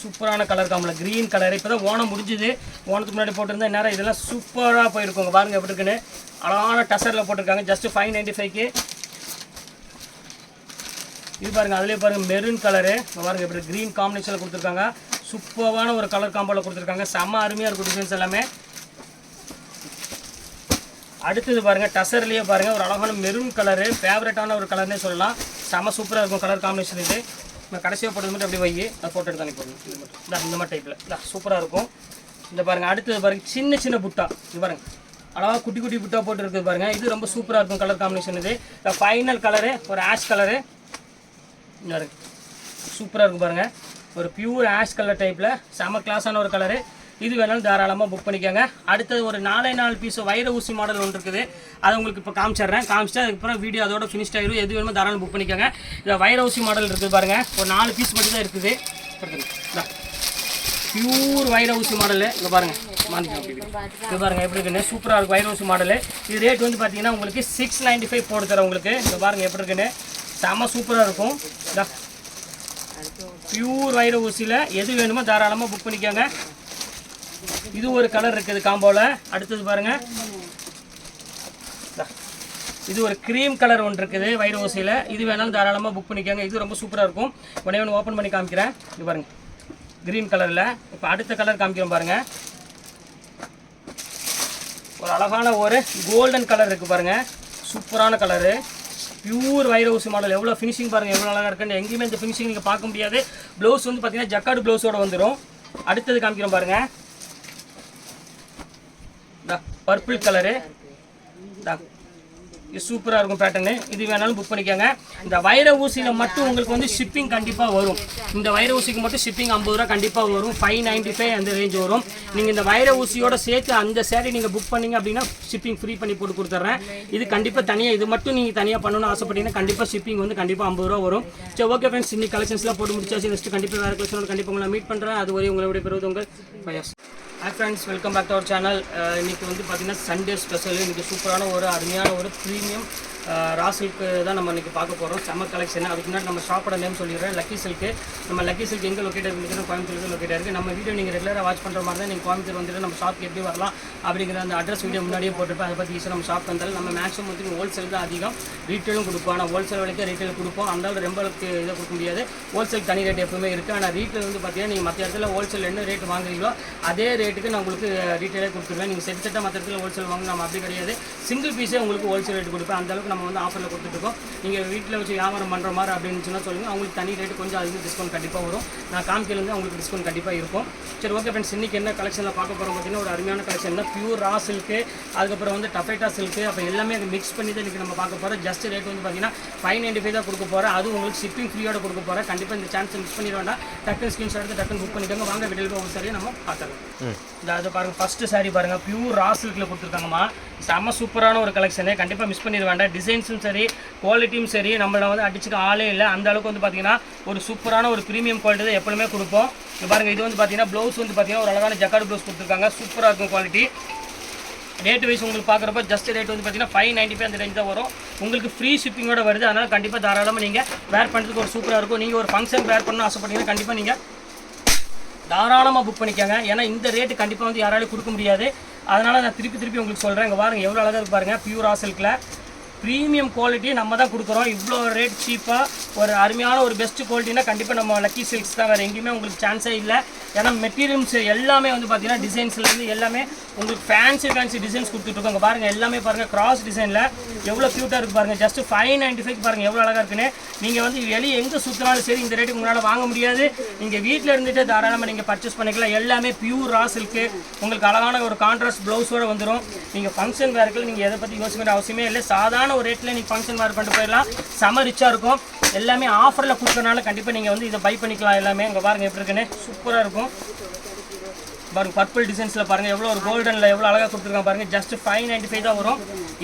சூப்பரான கலர் காம்பில் க்ரீன் கலர். இப்போ தான் ஓணம் முடிஞ்சுது, ஓணத்துக்கு முன்னாடி போட்டிருந்தா நேரம் இதெல்லாம் சூப்பராக போயிருக்குங்க. பாருங்கள் எப்படி இருக்குன்னு. அழகான டசரில் போட்டிருக்காங்க ஜஸ்ட் 595க்கு. இது பாருங்கள் அதிலே பாருங்கள் மெரூன் கலரு. பாருங்கள் எப்படி க்ரீன் காம்பினேஷனில் கொடுத்துருக்காங்க. சூப்பரான ஒரு கலர் காம்போவில் கொடுத்துருக்காங்க. செம்ம அருமையாக இருக்கும் டிசைன்ஸ் எல்லாமே. அடுத்தது பாருங்கள் டசர்லேயே பாருங்கள் ஒரு அழகான மெரூன் கலரு, ஃபேவரட்டான ஒரு கலர்னே சொல்லலாம். செம்ம சூப்பராக இருக்கும் கலர் காம்பினேஷன். இது கடைசியாக போட்டது மட்டும் அப்படி வை, அதை ஃபோட்டோ எடுத்து அனுப்பி போடணும். இது மட்டும் இந்த மாதிரி டைப்பில் சூப்பராக இருக்கும். இந்த பாருங்கள் அடுத்தது பாருங்கள் சின்ன புட்டா. இது பாருங்கள் அழகாக குட்டி புட்டா போட்டு இருக்குது பாருங்கள். இது ரொம்ப சூப்பராக இருக்கும் கலர் காம்பினேஷன். இது ஃபைனல் கலரு ஒரு ஆஷ் கலரு. சூப்பராக இருக்கும் பாருங்கள். ஒரு பியூர் ஆஷ் கலர் டைப்பில் செம்ம கிளாஸான ஒரு கலரு. இது வேணாலும் தாராளமாக புக் பண்ணிக்கோங்க. அடுத்தது ஒரு 4 பீஸ் வைர ஊசி மாடல் ஒன்று இருக்குது. அதை உங்களுக்கு இப்போ காமிச்சிட்றேன். காமிச்சிட்டு அதுக்கப்புறம் வீடியோ அதோட ஃபினிஷ்ட் ஆகிடும். எது வேணுமோ தாராளமாக புக் பண்ணிக்கோங்க. இந்த வைர ஊசி மாடல் இருக்குது பாருங்கள். ஒரு 4 பீஸ் மட்டும் தான் இருக்குது. பியூர் வைர ஊசி மாடலு. இங்கே பாருங்கள் இது பாருங்கள் எப்படி இருக்குன்னு. சூப்பராக இருக்கும் வைர ஊசி மாடலு. இது ரேட் வந்து பார்த்தீங்கன்னா உங்களுக்கு 695 போட்டு தரேன் உங்களுக்கு. இங்கே பாருங்கள் எப்படி இருக்குன்னு. செம்ம சூப்பராக இருக்கும். பியூர் வைர ஊசியில் எது வேணுமோ தாராளமாக புக் பண்ணிக்கோங்க. இது ஒரு கலர் இருக்குது காம்போவில். அடுத்தது பாருங்கள் இது ஒரு க்ரீம் கலர் ஒன்று இருக்குது வைர ஊசியில். இது வேணாலும் தாராளமாக புக் பண்ணிக்கோங்க. இது ரொம்ப சூப்பராக இருக்கும். உடனே ஒன்று ஓப்பன் பண்ணி காமிக்கிறேன். இது பாருங்கள் க்ரீன் கலரில். இப்போ அடுத்த கலர் காமிக்கிறோம் பாருங்கள். ஒரு அழகான ஒரு கோல்டன் கலர் இருக்குது பாருங்கள். சூப்பரான கலரு, பியூர் வைர ஊசி மாடல். எவ்வளோ ஃபினிஷிங் பாருங்கள் எவ்வளோ அழகாக இருக்குன்னு. எங்கேயுமே இந்த ஃபினிஷிங் நீங்கள் பார்க்க முடியாது. ப்ளவுஸ் வந்து பார்த்தீங்கன்னா ஜக்கார்டு ப்ளவுஸோடு வந்துடும். அடுத்தது காமிக்கிறோம் பாருங்கள் பர்பிள் கலரு. இது சூப்பராக இருக்கும் பேட்டர்னு. இது வேணாலும் புக் பண்ணிக்கோங்க. இந்த வைர ஊசியில் மட்டும் உங்களுக்கு வந்து ஷிப்பிங் கண்டிப்பாக வரும். இந்த வைர ஊசிக்கு மட்டும் ஷிப்பிங் 50 ரூபா கண்டிப்பாக வரும். 595 அந்த ரேஞ்ச் வரும். நீங்கள் இந்த வைர ஊசியோட சேர்த்து அந்த சேரீ நீங்கள் புக் பண்ணிங்க அப்படின்னா ஷிப்பிங் ஃப்ரீ பண்ணி போட்டு கொடுத்துட்றேன். இது கண்டிப்பாக தனியாக இது மட்டும் நீங்கள் தனியாக பண்ணணும்னு ஆசைப்பட்டீங்கன்னா கண்டிப்பாக ஷிப்பிங் வந்து கண்டிப்பாக 50 ரூபா வரும். சரி ஓகே ஃப்ரெண்ட்ஸ், இன்னைக்கு கலெக்ஷன்ஸ்லாம் போட்டு முடிச்சாச்சு. நெக்ஸ்ட் கண்டிப்பாக வேறு கலெக்ஷனோட கண்டிப்பாக உங்களை மீட் பண்ணுறேன். அது வரை உங்களுடைய பெறுவது உங்கள் பயாஸ். Hi friends, welcome back to our channel. இன்றைக்கி வந்து பார்த்திங்கன்னா சண்டே ஸ்பெஷல். இன்றைக்கி சூப்பரான ஒரு அருமையான ஒரு 3 ப்ரீமியம் ரா சில்க்கு தான் நம்ம இன்றைக்கி பார்க்க போகிறோம். செம்ம கலெக்ஷன். அதுக்கு முன்னாடி நம்ம ஷாப்போட நேம் சொல்லிடுறேன், லக்கி சில்க்கு. நம்ம லக்கி சில்க் எங்கே லொக்கேட் இருக்குது? கோயம்புத்தூருக்கு லொக்கேட் இருக்குது. நம்ம வீடியோ நீங்கள் ரெகுலராக வாட்ச் பண்ணுற மாதிரி தான் நீங்கள் கோயம்புத்தூர் வந்துட்டு நம்ம ஷாப்க்கு எப்படி வரலாம் அப்படிங்கிற அந்த அட்ரஸ் வீடியோ முன்னாடியே போட்டுருப்பேன். அதை பற்றி ஈஸியாக நம்ம ஷாப் வந்தாலும் நம்ம மேக்ஸிமம் வந்து ஹோல்சேல் தான் அதிகம், ரீட்டெயிலும் கொடுப்போம். ஆனால் ஹோல்சேல் விலைக்கு ரீட்டெயில் கொடுப்போம். அந்த ரொம்ப இதை கொடுக்க முடியாது. ஹோல்சேல் தனி ரேட் எப்பவுமே இருக்குது. ஆனால் ரீட்டெயில் வந்து பார்த்தீங்கன்னா நீங்கள் மற்ற இடத்துல ஹோல்சேல் என்ன ரேட் வாங்குறீங்களோ அதே ரேட்டுக்கு நான் உங்களுக்கு ரீட்டெயிலே கொடுத்துருவேன். நீங்கள் செட்டாக மற்ற இடத்துல ஹோல்சேல் வாங்க நம்ம அப்படி கிடையாது. சிங்கிள் பீஸே உங்களுக்கு ஹோல்சேல் ரேட் கொடுப்பேன். அந்தளவுக்கு நம்ம வந்து ஆஃபரில் கொடுத்துட்ருக்கோம். நீங்கள் வீட்டில் வச்சு வியாபாரம் பண்ணுற மாதிரி அப்படின்னு சொன்னால் சொல்லுங்கள், அவங்களுக்கு தனி ரேட்டு கொஞ்சம் அதிகம் டிஸ்கவுண்ட் கண்டிப்பாக வரும். நான் காமிக்கிலேருந்து அவங்களுக்கு டிஸ்கவுண்ட் கண்டிப்பாக இருக்கும். சரி, ஓகே ஃப்ரெண்ட்ஸ், இன்றைக்கி என்ன கலெக்ஷனில் பார்க்க போகிறோம் பார்த்தீங்கன்னா ஒரு அருமையான கலெக்ஷன் தான். பியூர் ரா சில்க்கு, அதுக்கப்புறம் வந்து டஃபேட்டா சில்க்கு, அப்போ எல்லாமே அது மிக்ஸ் பண்ணி தான் இன்றைக்கி நம்ம பார்க்க போகிறோம். ஜஸ்ட் ரேட் வந்து பார்த்தீங்கன்னா 595 தான் கொடுக்க போகிறேன். அது உங்களுக்கு ஷிப்பிங் ஃப்ரீயோட கொடுக்க போகிறேன். கண்டிப்பாக இந்த சான்ஸை மிஸ் பண்ணிட வேண்டாம். டக்குன்னு ஸ்க்ரீன்ஷாட் எடுத்து டக்குன்னு புக் பண்ணிக்கோங்க. வாங்க வீட்டில் போய் ஒரு சாரியை நம்ம பார்த்துக்கலாம். அது பாருங்கள், ஃபஸ்ட்டு சாரி பாருங்கள், பியூர் ரா சில்கில் கொடுத்துருக்காங்கம்மா. செம்ம சூப்பரான ஒரு கலெக்ஷனு, கண்டிப்பாக மிஸ் பண்ணிட வேண்டாம். டிசைன்ஸும் சரி, குவாலிட்டியும் சரி, நம்மளை வந்து அடிச்சுக்க ஆளே இல்லை. அந்த அளவுக்கு வந்து பார்த்தீங்கன்னா ஒரு சூப்பரான ஒரு ப்ரீமியம் குவாலிட்டி தான் எப்பவுமே கொடுப்போம். இது பாருங்கள், இது வந்து பார்த்தீங்கன்னா ப்ளவுஸ் வந்து பார்த்தீங்கன்னா ஒரு அழகான ஜக்கார்டு ப்ளவுஸ் கொடுத்துருக்காங்க. சூப்பராக இருக்கும் குவாலிட்டி. ரேட் வைஸ் உங்களுக்கு பார்க்குறப்ப ஜஸ்ட் ரேட் வந்து பார்த்தீங்கன்னா 595 அந்த ரேஞ்ச் தான் வரும். உங்களுக்கு ஃப்ரீ ஷிப்பிங்கோட வருது. அதனால் கண்டிப்பாக தாராளமாக நீங்கள் வேர் பண்ணுறதுக்கு ஒரு சூப்பராக இருக்கும். நீங்கள் ஒரு ஃபங்க்ஷன் வேர் பண்ணணும்னு ஆசைப்பட்டீங்கன்னா கண்டிப்பாக நீங்கள் தாராளமாக புக் பண்ணிக்கோங்க. ஏன்னா இந்த ரேட்டு கண்டிப்பாக வந்து யாராலையும் கொடுக்க முடியாது. அதனால் நான் திருப்பி உங்களுக்கு சொல்கிறேன். இங்கே பாருங்கள் எவ்வளோ அழகாக இருக்கு பாருங்கள். பியூர் ரா சில்கில் ப்ரீமியம் குவாலிட்டி நம்ம தான் கொடுக்குறோம். இவ்வளோ ரேட் சீப்பாக ஒரு அருமையான ஒரு பெஸ்ட் குவாலிட்டினா கண்டிப்பாக நம்ம லக்கி சில்க்ஸ் தான். வேறு எங்கேயுமே உங்களுக்கு சான்ஸே இல்லை. ஏன்னா மெட்டீரியல்ஸ் எல்லாமே வந்து பார்த்தீங்கன்னா டிசைன்ஸ்லேருந்து எல்லாமே உங்களுக்கு ஃபேன்சி டிசைன்ஸ் கொடுத்துட்ருக்கோங்க. பாருங்கள் எல்லாமே பாருங்கள் கிராஸ் டிசைனில் எவ்வளோ க்யூட்டாக இருக்குது பாருங்கள். ஜஸ்ட் 595 பாருங்கள் எவ்வளோ அழகாக இருக்குன்னு. நீங்கள் வந்து வெளியே எங்கே சுற்றினாலும் சரி இந்த ரேட்டுக்கு முன்னால் வாங்க முடியாது. நீங்கள் வீட்டில் இருந்துட்டு தாராளமாக நீங்கள் பர்ச்சேஸ் பண்ணிக்கலாம். எல்லாமே பியூர் ரா சில்க்கு. உங்களுக்கு அழகான ஒரு கான்ட்ராஸ்ட் ப்ளவுஸோடு வந்துடும். நீங்கள் ஃபங்க்ஷன் வேறுக்கு நீங்கள் எதை பற்றி யோசிக்க வேண்டிய அவசியமே இல்லை. சாதாரண ஒரு ரேட்டில் நீங்கள் ஃபங்க்ஷன் வேறு பண்ணிட்டு போயிடலாம். செம ரிச்சாக இருக்கும். எல்லாமே ஆஃபரில் கொடுக்கறனால கண்டிப்பாக நீங்கள் வந்து இதை பை பண்ணிக்கலாம். எல்லாமே இங்கே பாருங்கள் எப்படி இருக்குன்னு சூப்பராக இருக்கும். பாருங்கள் பர்பிள் டிசைன்ஸில் பாருங்கள் எவ்வளோ ஒரு கோல்டனில் எவ்வளோ அழகாக கொடுத்துருக்காங்க பாருங்கள். ஜஸ்ட் 595 தான் வரும்.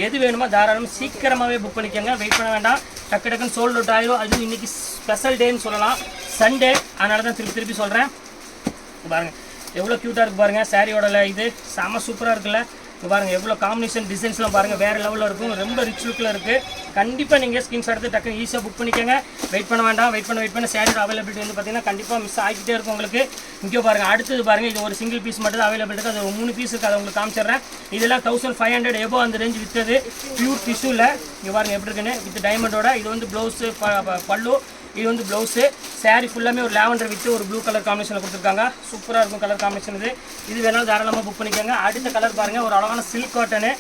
எது வேணுமோ தாராளமாக சீக்கிரமாகவே புக் பண்ணிக்கோங்க. வெயிட் பண்ண வேண்டாம். டக்குன்னு சோல்ட் அவுட் ஆயிரும். அதுவும் இன்றைக்கி ஸ்பெஷல் டேன்னு சொல்லலாம், சண்டே. அதனால தான் திருப்பி சொல்கிறேன். பாருங்கள் எவ்வளோ க்யூட்டாக இருக்குது பாருங்கள். சாரியோட இது செம சூப்பராக இருக்குல்ல. இங்கே பாருங்கள் எவ்வளோ காம்பினேஷன் டிசைன்ஸ்லாம் பாருங்கள் வேறு லெவலில் இருக்கும். ரொம்ப ரிச் லுக்கில் இருக்குது. கண்டிப்பாக நீங்கள் ஸ்கிரீன்ஷாட் எடுத்து டக்குன்னு ஈஸியாக புக் பண்ணிக்கோங்க. வெயிட் பண்ண வேண்டாம். வெயிட் பண்ண சாரியோட அவைலபிலிட்டி வந்து பார்த்தீங்கன்னா கண்டிப்பாக மிஸ் ஆகிக்கிட்டே இருக்கும் உங்களுக்கு. இங்கே பாருங்கள் அடுத்தது பாருங்கள், இது ஒரு சிங்கிள் பீஸ் மட்டும் தான் அவைலபிள் இருக்குது. அது ஒரு 3 பீஸ் இருக்குது. அதை உங்களுக்கு காமிச்சிடுறேன். இதெல்லாம் 1500 எபோ அந்த ரேஞ்ச் விற்றது. பியூர் டிஷ்யூவில் இங்கே பாருங்கள் எப்படி இருக்குன்னு வித் டைமண்டோட. இது வந்து ப்ளவுஸு பல்லு, இது வந்து ப்ளவுஸு. சாரீ ஃபுல்லாமே ஒரு லேவண்டர் வித்து ஒரு ப்ளூ கலர் காம்பினேஷனில் கொடுத்துருக்காங்க. சூப்பராக இருக்கும் கலர் காம்பினேஷன். இது வேணாலும் தாராளமாக புக் பண்ணிக்கோங்க. அடுத்த கலர் பாருங்கள், ஒரு அழகான சில்க் காட்டனு.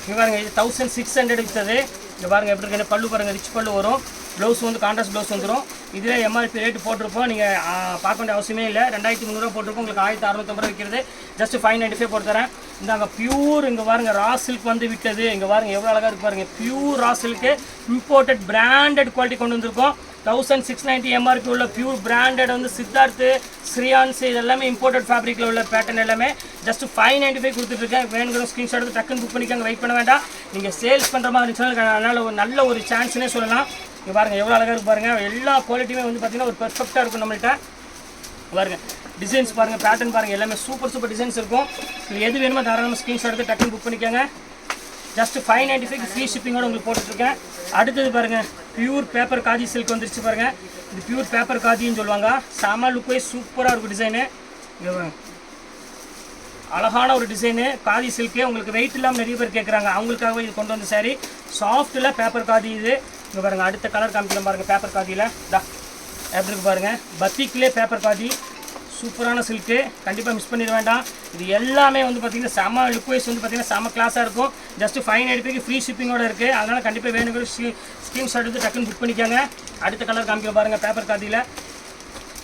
இங்கே பாருங்கள் இது 1600 விற்றது. இங்கே பாருங்கள் எப்படி இருக்குன்னு. பல்லு பாருங்கள் ரிச் பல்லு வரும். ப்ளவுஸ் வந்து கான்ட்ராஸ்ட் ப்ளவுஸ் வந்துடும். இதில் எம்ஆர்பி ரேட்டு போட்டிருப்போம். நீங்கள் பார்க்க வேண்டிய அவசியமே இல்லை. 2300 போட்டிருப்போம். உங்களுக்கு 1650 விற்கிறது. ஜஸ்ட் 595 போட்டு தரேன். இந்தாங்க பியூர் இங்கே பாருங்கள் ரா சில்க் வந்து விட்டது. இங்கே பாருங்கள் எவ்வளோ அழகாக இருக்குது பாருங்கள். Pure raw silk imported branded quality கொண்டு வந்திருக்கோம். 1690 எம்ஆர்பி உள்ள பியூர் பிராண்டட் வந்து சித்தார்த்து, ஸ்ரீயான்ஸ் இதெல்லாமே இம்போர்ட்டட் ஃபேப்ரிக்கில் உள்ள பேட்டர்ன் எல்லாமே ஜஸ்ட் 595 கொடுத்துட்ருக்கேன். வேணுங்கிற ஸ்க்ரீன்ஷாட் எடுத்து டக்குன்னு புக் பண்ணிக்கோங்க. வெயிட் பண்ண வேண்டாம். நீங்கள் சேல்ஸ் பண்ணுற மாதிரி இருந்துச்சுன்னா அதனால் ஒரு நல்ல ஒரு சான்ஸ்னே சொல்லலாம். இங்கே பாருங்கள் எவ்வளோ அழகாக இருக்குது பாருங்கள். எல்லா குவாலிட்டியுமே வந்து பார்த்திங்கன்னா ஒரு பெர்ஃபெக்டாக இருக்கும் நம்மள்கிட்ட. பாருங்கள் டிசைன்ஸ் பாருங்கள், பேட்டர்ன் பாருங்கள், எல்லாமே சூப்பர் டிசைன்ஸ் இருக்கும். எது வேணுமோ தாராளமாக ஸ்க்ரீன்ஷாட் எடுத்து டக்குன்னு புக் பண்ணிக்கோங்க. ஜஸ்ட் 595 ஃப்ரீ ஷிப்பிங்கோடு உங்களுக்கு போட்டுட்ருக்கேன். அடுத்தது பாருங்கள் பியூர் பேப்பர் காதி சில்க் வந்துருச்சு பாருங்கள். இது பியூர் பேப்பர் காதின்னு சொல்லுவாங்க. செம லுக் வைஸ் சூப்பராக இருக்கும் டிசைனு. அழகான ஒரு டிசைனு காதி சில்க்கு. உங்களுக்கு வெயிட் இல்லாமல் நிறைய பேர் கேட்குறாங்க, அவங்களுக்காகவே இது கொண்டு வந்த சாரி. சாஃப்ட்டில் பேப்பர் காதி இது. இங்கே பாருங்கள் அடுத்த கலர் காமிக்கலாம் பாருங்கள். பேப்பர் காதியில் எப்படி இருக்குது பாருங்கள். பத்திக்கிலே பேப்பர் காதி சூப்பரான சில்க்கு. கண்டிப்பாக மிஸ் பண்ணிட வேண்டாம். இது எல்லாமே வந்து பார்த்திங்கன்னா செம லுக் வைஸ் வந்து பார்த்திங்கன்னா செம கிளாஸாக இருக்கும். ஜஸ்ட் 595 ஃப்ரீ ஷிப்பிங்கோடு இருக்குது. அதனால் கண்டிப்பாக வேணுங்கிற ஸ்க்ரீன்ஷாட் எடுத்து டக்குன்னு புக் பண்ணிக்கோங்க. அடுத்த கலர் காமிக்கலாம் பாருங்கள் பேப்பர் காதியில்.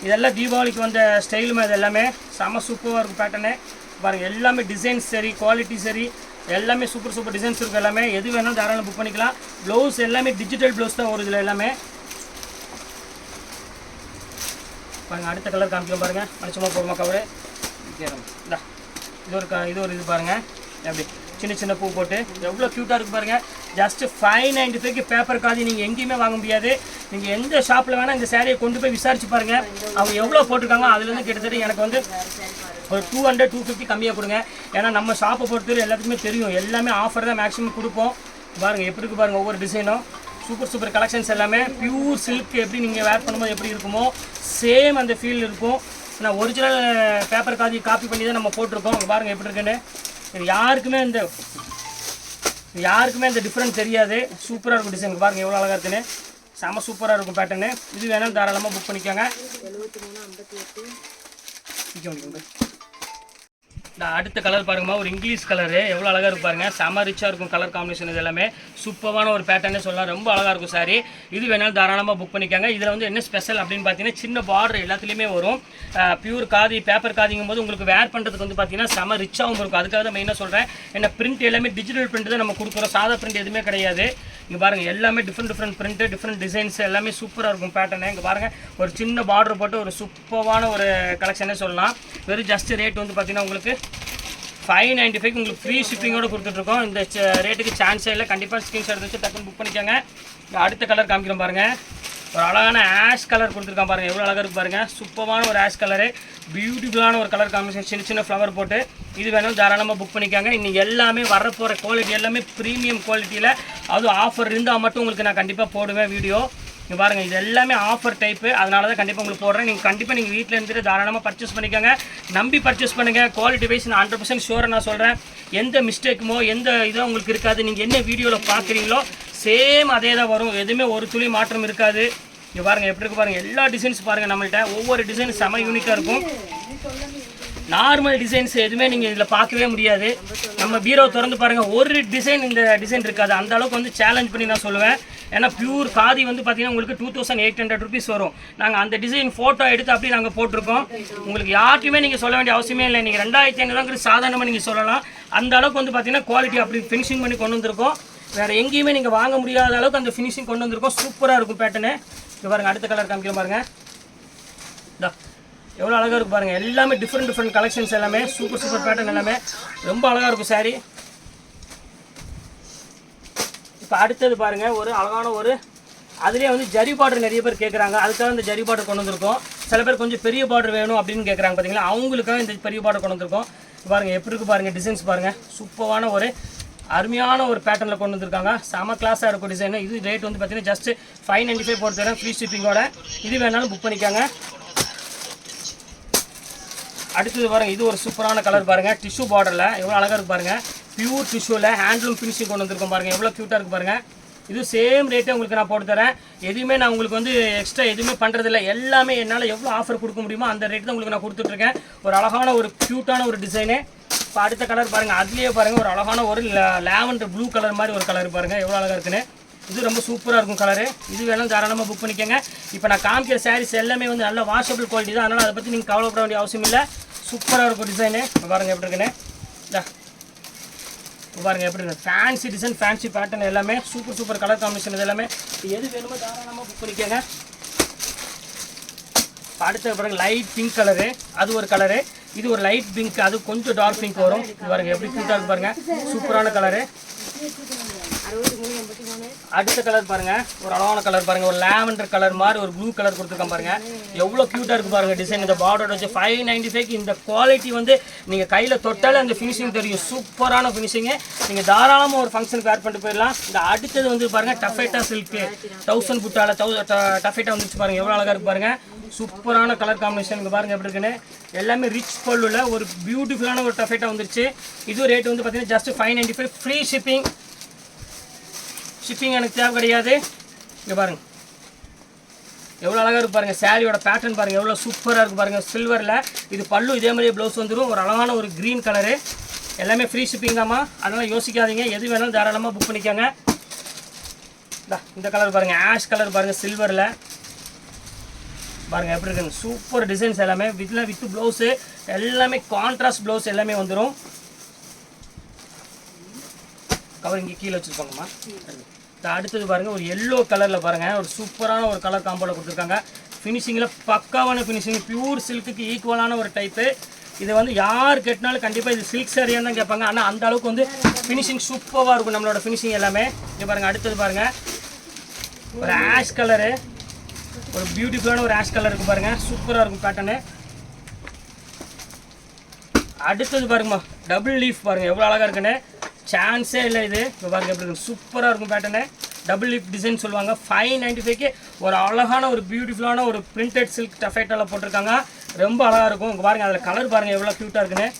இதெல்லாம் தீபாவளிக்கு வந்த ஸ்டைலுமே இது எல்லாமே செம சூப்பராக இருக்கும் பேட்டர்னு. பாருங்கள் எல்லாமே டிசைன்ஸ் சரி, குவாலிட்டி சரி, எல்லாமே சூப்பர் டிசைன்ஸ் இருக்குது. எல்லாமே எது வேணாலும் தாராளமாக புக் பண்ணிக்கலாம். ப்ளவுஸ் எல்லாமே டிஜிட்டல் ப்ளவுஸ் தான் வரும் இதில் எல்லாமே. பாருங்கள் அடுத்த கலர் காமிக்கலாம் பாருங்கள். மனுஷமாக போடுமா கவரு. இது ஒரு இது பாருங்கள் எப்படி சின்ன பூ போட்டு எவ்வளோ க்யூட்டாக இருக்குது பாருங்கள். ஜஸ்ட் 595 பேப்பர் காதி நீங்கள் எங்கேயுமே வாங்க முடியாது. நீங்கள் எந்த ஷாப்பில் வேணால் இந்த சேரீயை கொண்டு போய் விசாரிச்சு பாருங்கள். அவங்க எவ்வளோ போட்டிருக்காங்க அதுலேருந்து கிட்டத்தட்ட எனக்கு வந்து ஒரு 200-250 கம்மியாக கொடுங்க. ஏன்னா நம்ம ஷாப்பை பொறுத்தவரை எல்லாத்துக்குமே தெரியும், எல்லாமே ஆஃபர் தான் மேக்ஸிமம் கொடுப்போம். பாருங்கள் எப்படி இருக்குது பாருங்கள் ஒவ்வொரு டிசைனும் சூப்பர் கலெக்ஷன்ஸ் எல்லாமே பியூர் சில்க் எப்படி நீங்கள் வேர் பண்ணும்போது எப்படி இருக்குமோ சேம் அந்த ஃபீல் இருக்கும். நான் ஒரிஜினல் பேப்பர் காப்பி பண்ணி தான் நம்ம போட்டிருக்கோம். பாருங்கள் எப்படி இருக்குன்னு. இது யாருக்குமே இந்த டிஃப்ரெண்ட் தெரியாது. சூப்பராக இருக்கும் டிசைன். பாருங்கள் எவ்வளோ அழகாக இருக்குன்னு. செம சூப்பராக இருக்கும் பேட்டர்னு. இது வேணாலும் தாராளமாக புக் பண்ணிக்கோங்க. அடுத்த கலர் பாருங்கம்மா, ஒரு இங்கிலீஷ் கலரு எவ்வளோ அழகாக இருக்கு பாருங்கள். செம ரிச்சாக இருக்கும் கலர் காம்பினேஷன். இது எல்லாமே சூப்பரான ஒரு பேட்டர்னே சொல்லலாம். ரொம்ப அழகாக இருக்கும் சாரி. இது வேணாலும் தாராளமாக புக் பண்ணிக்கோங்க. இதில் வந்து என்ன ஸ்பெஷல் அப்படின்னு பார்த்தீங்கன்னா சின்ன பார்டர் எல்லாத்துலேயுமே வரும். பியூர் காதி பேப்பர் காதிங்கும் போது உங்களுக்கு வேர் பண்ணுறதுக்கு வந்து பார்த்தீங்கன்னா செம ரிச்சாகவும் இருக்கும். அதுக்காக தான் மெயினாக சொல்கிறேன். ஏன்னா பிரிண்ட் எல்லாமே டிஜிட்டல் பிரிண்ட் தான் நம்ம கொடுக்குறோம். சாதா பிரிண்ட் எதுவுமே கிடையாது. இங்கே பாருங்கள் எல்லாமே டிஃப்ரெண்ட் பிரிண்ட்டு டிஃப்ரெண்ட் டிசைன்ஸ் எல்லாமே சூப்பராக இருக்கும் பேட்டர்னு. இங்கே பாருங்கள் ஒரு சின்ன பார்டர் போட்டு ஒரு சூப்பரான ஒரு கலெக்ஷனே சொல்லலாம். வெறும் ஜஸ்ட் ரேட் வந்து பார்த்தீங்கன்னா உங்களுக்கு 595 உங்களுக்கு ஃப்ரீ ஷிப்பிங்கோடு கொடுத்துட்ருக்கோம். இந்த ரேட்டுக்கு சான்ஸே இல்லை. கண்டிப்பாக ஸ்க்ரீன்ஷாட் வச்சு டக்குன்னு புக் பண்ணிக்கோங்க. அடுத்த கலர் காமிக்கிறோம் பாருங்கள். ஒரு அழகான ஆஷ் கலர் கொடுத்துருக்கான் பாருங்கள். எவ்வளோ அழகாக இருக்குது பாருங்கள். சூப்பரான ஒரு ஆஷ் கலரு. பியூட்டிஃபுல்லான ஒரு கலர் காம்பினேஷன். சின்ன ஃப்ளவர் போட்டு இது வேணாலும் தாராளமாக புக் பண்ணிக்காங்க. இன்னைக்கு எல்லாமே வரப்போகிற குவாலிட்டி எல்லாமே ப்ரீமியம் குவாலிட்டியில் அதுவும் ஆஃபர் இருந்தால் மட்டும் உங்களுக்கு நான் கண்டிப்பாக போடுவேன் வீடியோ. இங்கே பாருங்கள் இது எல்லாமே ஆஃபர் டைப்பு. அதனால தான் கண்டிப்பாக உங்களுக்கு போடுறேன். நீங்கள் கண்டிப்பாக நீங்கள் வீட்டில் இருந்துட்டு தாராளமாக பர்ச்சேஸ் பண்ணிக்கோங்க. நம்பி பர்ச்சேஸ் பண்ணுங்கள். குவாலிட்டி வைஸ் நான் 100% ஷூராக நான் சொல்கிறேன். எந்த மிஸ்டேக்குமோ எந்த இதோ உங்களுக்கு இருக்காது. நீங்கள் என்ன வீடியோவில் பார்க்குறீங்களோ சேம் அதே தான் வரும். எதுவுமே ஒரு துளி மாற்றம் இருக்காது. இங்கே பாருங்கள் எப்படி இருக்கு பாருங்கள். எல்லா டிசைன்ஸ் பாருங்கள் நம்மள்கிட்ட. ஒவ்வொரு டிசைன் செம யூனிக்காக இருக்கும். நார்மல் டிசைன்ஸ் எதுவுமே நீங்கள் இதில் பார்க்கவே முடியாது. நம்ம பீரோ திறந்து பாருங்கள், ஒரு டிசைன் இந்த டிசைன் இருக்காது. அந்த அளவுக்கு வந்து சேலஞ்ச் பண்ணி நான் சொல்லுவேன். ஏன்னா பியூர் காதி வந்து பார்த்தீங்கன்னா உங்களுக்கு 2800 rupees வரும். நாங்கள் அந்த டிசைன் ஃபோட்டோ எடுத்து அப்படி நாங்கள் போட்டிருக்கோம். உங்களுக்கு யார்ட்டையுமே நீங்கள் சொல்ல வேண்டிய அவசியமே இல்லை. நீங்கள் 2500 சாதாரணமாக நீங்கள் சொல்லலாம். அந்த அளவுக்கு வந்து பார்த்தீங்கன்னா குவாலிட்டி அப்படி ஃபினிஷிங் பண்ணி கொண்டு வந்திருக்கோம். வேறு எங்கேயுமே நீங்கள் வாங்க முடியாத அளவுக்கு அந்த ஃபினிஷிங் கொண்டு வந்திருக்கோம். சூப்பராக இருக்கும் பேட்டர்னு. இது பாருங்கள் அடுத்த கலர் காமிக்கிற பாருங்கள். எவ்வளோ அழகாக இருக்குது பாருங்கள். எல்லாமே டிஃப்ரெண்ட் கலெக்ஷன்ஸ் எல்லாமே சூப்பர் பேட்டர்ன் எல்லாமே ரொம்ப அழகாக இருக்கும் சாரி. இப்போ அடுத்தது பாருங்கள் ஒரு அழகான ஒரு அதுலேயே வந்து ஜரி பார்டர் நிறைய பேர் கேட்குறாங்க. அதுக்காக இந்த ஜரி பார்டர் கொண்டு வந்திருக்கோம். சில பேர் கொஞ்சம் பெரிய பார்டர் வேணும் அப்படின்னு கேட்குறாங்க பார்த்தீங்களா. அவங்களுக்காக இந்த பெரிய பார்டர் கொண்டு வந்திருக்கோம். பாருங்கள் எப்படி இருக்குது பாருங்கள். டிசைன்ஸ் பாருங்கள். சூப்பரான ஒரு அருமையான ஒரு பேட்டர்னில் கொண்டு வந்திருக்காங்க. செம கிளாஸாக இருக்கும் டிசைன். இது ரேட் வந்து பார்த்தீங்கன்னா ஜஸ்ட் 595 போட்டு தரேன் ஃப்ரீ ஷிப்பிங்கோட. இது வேணாலும் புக் பண்ணிக்காங்க. அடுத்தது பாருங்கள். இது ஒரு சூப்பரான கலர் பாருங்கள். டிஷ்யூ பார்டரில் எவ்வளோ அழகாக இருக்குது பாருங்கள். பியூர் டிஷ்யூவில் ஹேண்ட்லூம் ஃபினிஷிங் கொண்டு வந்திருக்கோம் பாருங்கள். எவ்வளோ க்யூட்டாக இருக்குது பாருங்கள். இது சேம் ரேட்டே உங்களுக்கு நான் போட்டு தரேன். எதுவுமே நான் உங்களுக்கு வந்து எக்ஸ்ட்ரா எதுவுமே பண்ணுறதில்ல. எல்லாமே என்னால் எவ்வளோ ஆஃபர் கொடுக்க முடியுமோ அந்த ரேட்டு தான் உங்களுக்கு நான் கொடுத்துட்ருக்கேன். ஒரு அழகான ஒரு க்யூட்டான ஒரு டிசைனு. இப்போ அடுத்த கலர் பாருங்கள். அதுலேயே பாருங்கள் ஒரு அழகான ஒரு லாவெண்டர் ப்ளூ கலர் மாதிரி ஒரு கலர் பாருங்கள். எவ்வளோ அழகாக இருக்குன்னு. இது ரொம்ப சூப்பராக இருக்கும் கலரு. இது வேணாலும் தாராளமாக புக் பண்ணிக்கோங்க. இப்போ நான் காமிக்கிற சாரீஸ் எல்லாமே வந்து நல்ல வாஷபிள் குவாலிட்டி தான். அதனால் அதை பற்றி நீங்கள் கவலைப்பட வேண்டிய அவசியம் இல்லை. சூப்பராக இருக்கும் டிசைனு. பாருங்கள் எப்படி இருக்குன்னு. பாருங்கள் எப்படி இருக்கு. ஃபேன்சி டிசைன் ஃபேன்சி பேட்டர்ன் எல்லாமே சூப்பர் கலர் காம்பினேஷன். இது எல்லாமே எது வேணுமோ தாராளமாக புக் பண்ணிக்கோங்க. அடுத்த பாருங்கள் லைட் பிங்க் கலரு. அது ஒரு கலரு. இது ஒரு லைட் பிங்க். அது கொஞ்சம் டார்க் பிங்க் வரும். இது பாருங்கள் எப்படி க்யூட்டாக இருக்கு பாருங்கள். சூப்பரான கலரு. அடுத்த கலர் பாருங்கள். ஒரு அழகான கலர் பாருங்கள். ஒரு லாவெண்டர் கலர் மாதிரி ஒரு ப்ளூ கலர் கொடுத்துருக்கேன் பாருங்கள். எவ்வளோ க்யூட்டாக இருக்குது பாருங்கள் டிசைன். இந்த பார்டர் வச்சு 595 இந்த குவாலிட்டி வந்து நீங்கள் கையில் தொட்டாலே அந்த ஃபினிஷிங் தெரியும். சூப்பரான ஃபினிஷிங்கு. நீங்கள் தாராளமாக ஒரு ஃபங்க்ஷனுக்கு வேர் பண்ணிட்டு போயிடலாம். இந்த அடுத்தது வந்து பாருங்கள் டஃபேட்டா சில்க்கு 1000 புட்டால டஃபேட்டா வந்துச்சு பாருங்கள். எவ்வளோ அழகாக இருக்குது பாருங்கள். சூப்பரான கலர் காம்பினேஷன். இங்கே பாருங்கள் எப்படி இருக்குன்னு. எல்லாமே ரிச் பல்லுல ஒரு பியூட்டிஃபுல்லான ஒரு டஃபேட்டா வந்துருச்சு. இது ரேட் வந்து பார்த்தீங்கன்னா ஜஸ்ட் 595 ஃப்ரீ ஷிப்பிங் எனக்கு தேவை கிடையாது. இங்கே பாருங்கள் எவ்வளோ அழகாக இருக்குது பாருங்கள். சாரியோட பேட்டர்ன் பாருங்கள் எவ்வளோ சூப்பராக இருக்குது பாருங்கள். சில்வரில் இது பல்லு இதே மாதிரியே ப்ளவுஸ் வந்துடும். ஒரு அழகான ஒரு க்ரீன் கலரு. எல்லாமே ஃப்ரீ ஷிப்பிங் தாம்மா. அதனால் யோசிக்காதீங்க. எது வேணாலும் தாராளமாக புக் பண்ணிக்கோங்க. இந்த கலர் பாருங்கள். ஆஷ் கலர் பாருங்கள். சில்வரில் பாருங்கள் எப்படி இருக்குங்க. சூப்பர் டிசைன்ஸ் எல்லாமே வித் ப்ளவுஸு எல்லாமே கான்ட்ராஸ்ட் ப்ளவுஸ் எல்லாமே வந்துடும். கவர் இங்கே கீழே வச்சுருப்பாங்கம்மா. அடுத்தது பாருங்கள் ஒரு எல்லோ கலரில் பாருங்கள். ஒரு சூப்பரான ஒரு கலர் காம்போவில் கொடுத்துருக்காங்க. ஃபினிஷிங்கில் பக்காவான ஃபினிஷிங். பியூர் சில்க்குக்கு ஈக்குவலான ஒரு டைப்பு. இதை வந்து யார் கேட்டினாலும் கண்டிப்பாக இது சில்க் சாரியாக தான் கேட்பாங்க. ஆனால் அந்த அளவுக்கு வந்து ஃபினிஷிங் சூப்பராக இருக்கும் நம்மளோட ஃபினிஷிங் எல்லாமே. இங்கே பாருங்கள் அடுத்தது பாருங்கள் ஒரு ஆஷ் கலரு. ஒரு பியூட்டிஃபுல்லான ஒரு ஆஷ் கலர் இருக்குது பாருங்கள். சூப்பராக இருக்கும் பேட்டர்னு. அடுத்தது பாருங்கம்மா டபுள் லீஃப் பாருங்கள் எவ்வளோ அழகாக இருக்குன்னு. சான்ஸே இல்லை. இது இப்போ பாருங்க எப்படி இருக்கும், சூப்பராக இருக்கும் பேட்டர்னு. டபுள் லிப் டிசைன் சொல்லுவாங்க. 595க்கு ஒரு அழகான ஒரு பியூட்டிஃபுல்லான ஒரு பிரிண்டட் சில்க் டஃபைட்டால் போட்டிருக்காங்க. ரொம்ப அழகாக இருக்கும். இங்கே பாருங்கள், அதில் கலர் பாருங்கள் எவ்வளோ க்யூட்டாக இருக்குன்னு.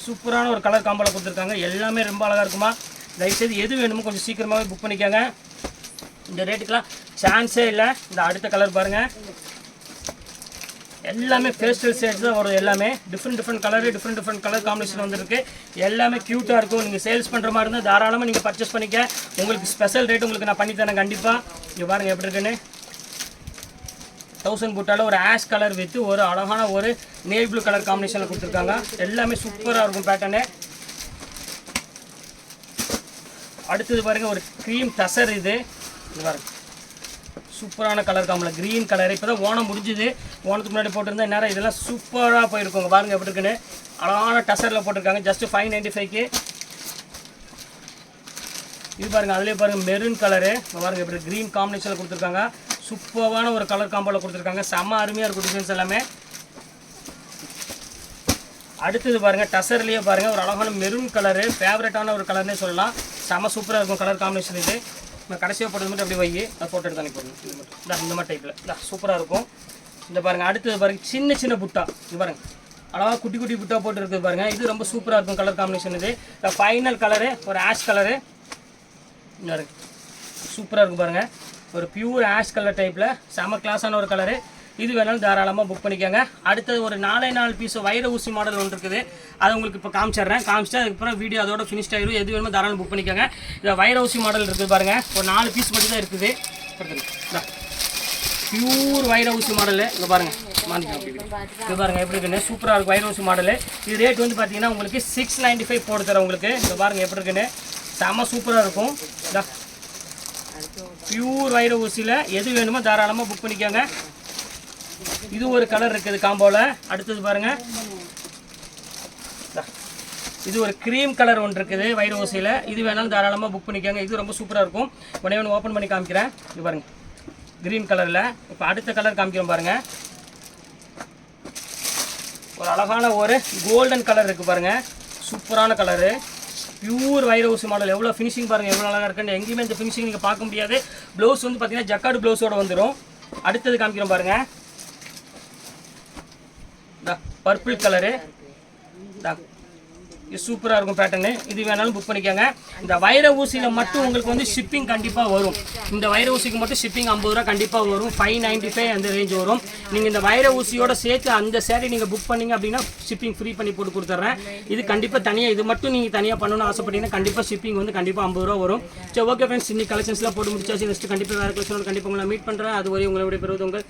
சூப்பரான ஒரு கலர் காம்போவில் கொடுத்துருக்காங்க. எல்லாமே ரொம்ப அழகாக இருக்குமா. தயவுசெய்து எது வேணுமோ கொஞ்சம் சீக்கிரமாகவே புக் பண்ணிக்கோங்க. இந்த ரேட்டுக்கெலாம் சான்ஸே இல்லை. இந்த அடுத்த கலர் பாருங்கள், எல்லாமே பேஸ்டல் ஷேட்ஸ் தான் வரும். எல்லாமே டிஃப்ரெண்ட் கலர் காம்பினேஷன் வந்துருக்கு. எல்லாமே க்யூட்டாக இருக்கும். நீங்கள் சேல்ஸ் பண்ணுற மாதிரி இருந்தால் தாராளமாக நீங்கள் பர்ச்சேஸ் பண்ணிக்க. உங்களுக்கு ஸ்பெஷல் ரேட் உங்களுக்கு நான் பண்ணித்தரேன் கண்டிப்பாக. இங்கே பாருங்கள் எப்படி இருக்குன்னு. 1000 பூட்டால் ஒரு ஆஷ் கலர் வித் ஒரு அழகான ஒரு நேவி ப்ளூ கலர் காம்பினேஷனில் கொடுத்துருக்காங்க. எல்லாமே சூப்பராக இருக்கும் பேட்டர்னு. அடுத்தது பாருங்கள், ஒரு க்ரீம் டசர். இது பாருங்க, சூப்பரான கலர் காம்பில் க்ரீன் கலர். இப்போ தான் ஓணம் முடிஞ்சுது. ஓணத்துக்கு முன்னாடி போட்டிருந்தா நேரம் இதெல்லாம் சூப்பராக போயிருக்குங்க. பாருங்கள் எப்படி இருக்குன்னு. அழகான டசரில் போட்டிருக்காங்க. ஜஸ்ட் 595க்கு. இது பாருங்கள், அதிலே பாருங்கள் மெரூன் கலரு. பாருங்கள் எப்படி க்ரீன் காம்பினேஷனில் கொடுத்துருக்காங்க. சூப்பரான ஒரு கலர் காம்போவில் கொடுத்துருக்காங்க. செம்ம அருமையாக இருக்கும் டிசைன்ஸ் எல்லாமே. அடுத்தது பாருங்கள், டசர்லேயே பாருங்கள் ஒரு அழகான மெரூன் கலரு. ஃபேவரட்டான ஒரு கலர்னே சொல்லலாம். செம்ம சூப்பராக இருக்கும் கலர் காம்பினேஷன். இது நான் கடைசியாக போட்டது மட்டும் அப்படி வை, நான் ஃபோட்டோ எடுத்து அனுப்பி போடணும். இது மட்டும் இந்த மாதிரி டைப்பில் சூப்பராக இருக்கும். இந்த பாருங்கள், அடுத்தது பாருங்கள் சின்ன புட்டா. இது பாருங்கள் அழகாக குட்டி புட்டா போட்டு இருக்குது பாருங்கள். இது ரொம்ப சூப்பராக இருக்கும் கலர் காம்பினேஷன். இது ஃபைனல் கலரு ஒரு ஆஷ் கலரு. சூப்பராக இருக்கும் பாருங்கள். ஒரு பியூர் ஆஷ் கலர் டைப்பில் செம கிளாஸான ஒரு கலரு. இது வேணாலும் தாராளமாக புக் பண்ணிக்கோங்க. அடுத்தது ஒரு 4 பீஸ் வைர ஊசி மாடல் ஒன்று இருக்குது. அதை உங்களுக்கு இப்போ காமிச்சிட்றேன். காமிச்சிட்டு அதுக்கப்புறம் வீடியோ அதோட ஃபினிஷ் ஆகிடும். எது வேணுமோ தாராளம் புக் பண்ணிக்கோங்க. இந்த வைர ஊசி மாடல் இருக்குது பாருங்கள். ஒரு 4 பீஸ் மட்டும் தான் இருக்குது. பியூர் வைர ஊசி மாடலு. இங்கே பாருங்கள், இது பாருங்கள் எப்படி இருக்குன்னு. சூப்பராக இருக்கும் வைர ஊசி மாடலு. இது ரேட் வந்து பார்த்தீங்கன்னா உங்களுக்கு 695 போட்டு தரேன் உங்களுக்கு. இங்கே பாருங்கள் எப்படி இருக்குன்னு. செம்ம சூப்பராக இருக்கும். பியூர் வைர ஊசியில் எது வேணுமோ தாராளமாக புக் பண்ணிக்கோங்க. இது ஒரு கலர் இருக்குது காம்போவில். அடுத்தது பாருங்கள், இது ஒரு க்ரீம் கலர் ஒன்று இருக்குது வைர ஊசியில். இது வேணாலும் தாராளமாக புக் பண்ணிக்கோங்க. இது ரொம்ப சூப்பராக இருக்கும். உடனே ஒன்று ஓப்பன் பண்ணி காமிக்கிறேன். இது பாருங்கள் க்ரீன் கலரில். இப்போ அடுத்த கலர் காமிக்கிறோம் பாருங்கள். ஒரு அழகான ஒரு கோல்டன் கலர் இருக்குது பாருங்கள். சூப்பரான கலரு. பியூர் வைர ஊசி மாடல். எவ்வளோ ஃபினிஷிங் பாருங்கள், எவ்வளோ அழகாக இருக்குன்னு. எங்கேயுமே இந்த ஃபினிஷிங் நீங்கள் பார்க்க முடியாது. ப்ளவுஸ் வந்து பார்த்தீங்கன்னா ஜக்கார்டு ப்ளவுஸோடு வந்துடும். அடுத்தது காமிக்கிறோம் பாருங்கள், பர்பிள் கலரு. இது சூப்பராக இருக்கும் பேட்டர்னு. இது வேணாலும் புக் பண்ணிக்கோங்க. இந்த வைர ஊசியில் மட்டும் உங்களுக்கு வந்து ஷிப்பிங் கண்டிப்பாக வரும். இந்த வைர ஊசிக்கு மட்டும் ஷிப்பிங் 50 ரூபா கண்டிப்பாக வரும். 595 அந்த ரேஞ்ச் வரும். நீங்கள் இந்த வைர ஊசியோட சேர்த்து அந்த சேரீ நீங்கள் புக் பண்ணிங்க அப்படின்னா ஷிப்பிங் ஃப்ரீ பண்ணி போட்டு கொடுத்துட்றேன். இது கண்டிப்பாக தனியாக, இது மட்டும் நீங்கள் தனியாக பண்ணணும்னு ஆசைப்பட்டீங்கன்னா கண்டிப்பாக ஷிப்பிங் வந்து கண்டிப்பாக 50 ரூபா வரும். சரி, ஓகே ஃப்ரெண்ட்ஸ், இன்னைக்கு கலெக்ஷன்ஸ்லாம் போட்டு முடிச்சாச்சு. நெக்ஸ்ட் கண்டிப்பாக வேறு கலெக்ஷனோட கண்டிப்பாக உங்களை மீட் பண்ணுறேன். அது வரை உங்களுடைய பெறுவது உங்கள்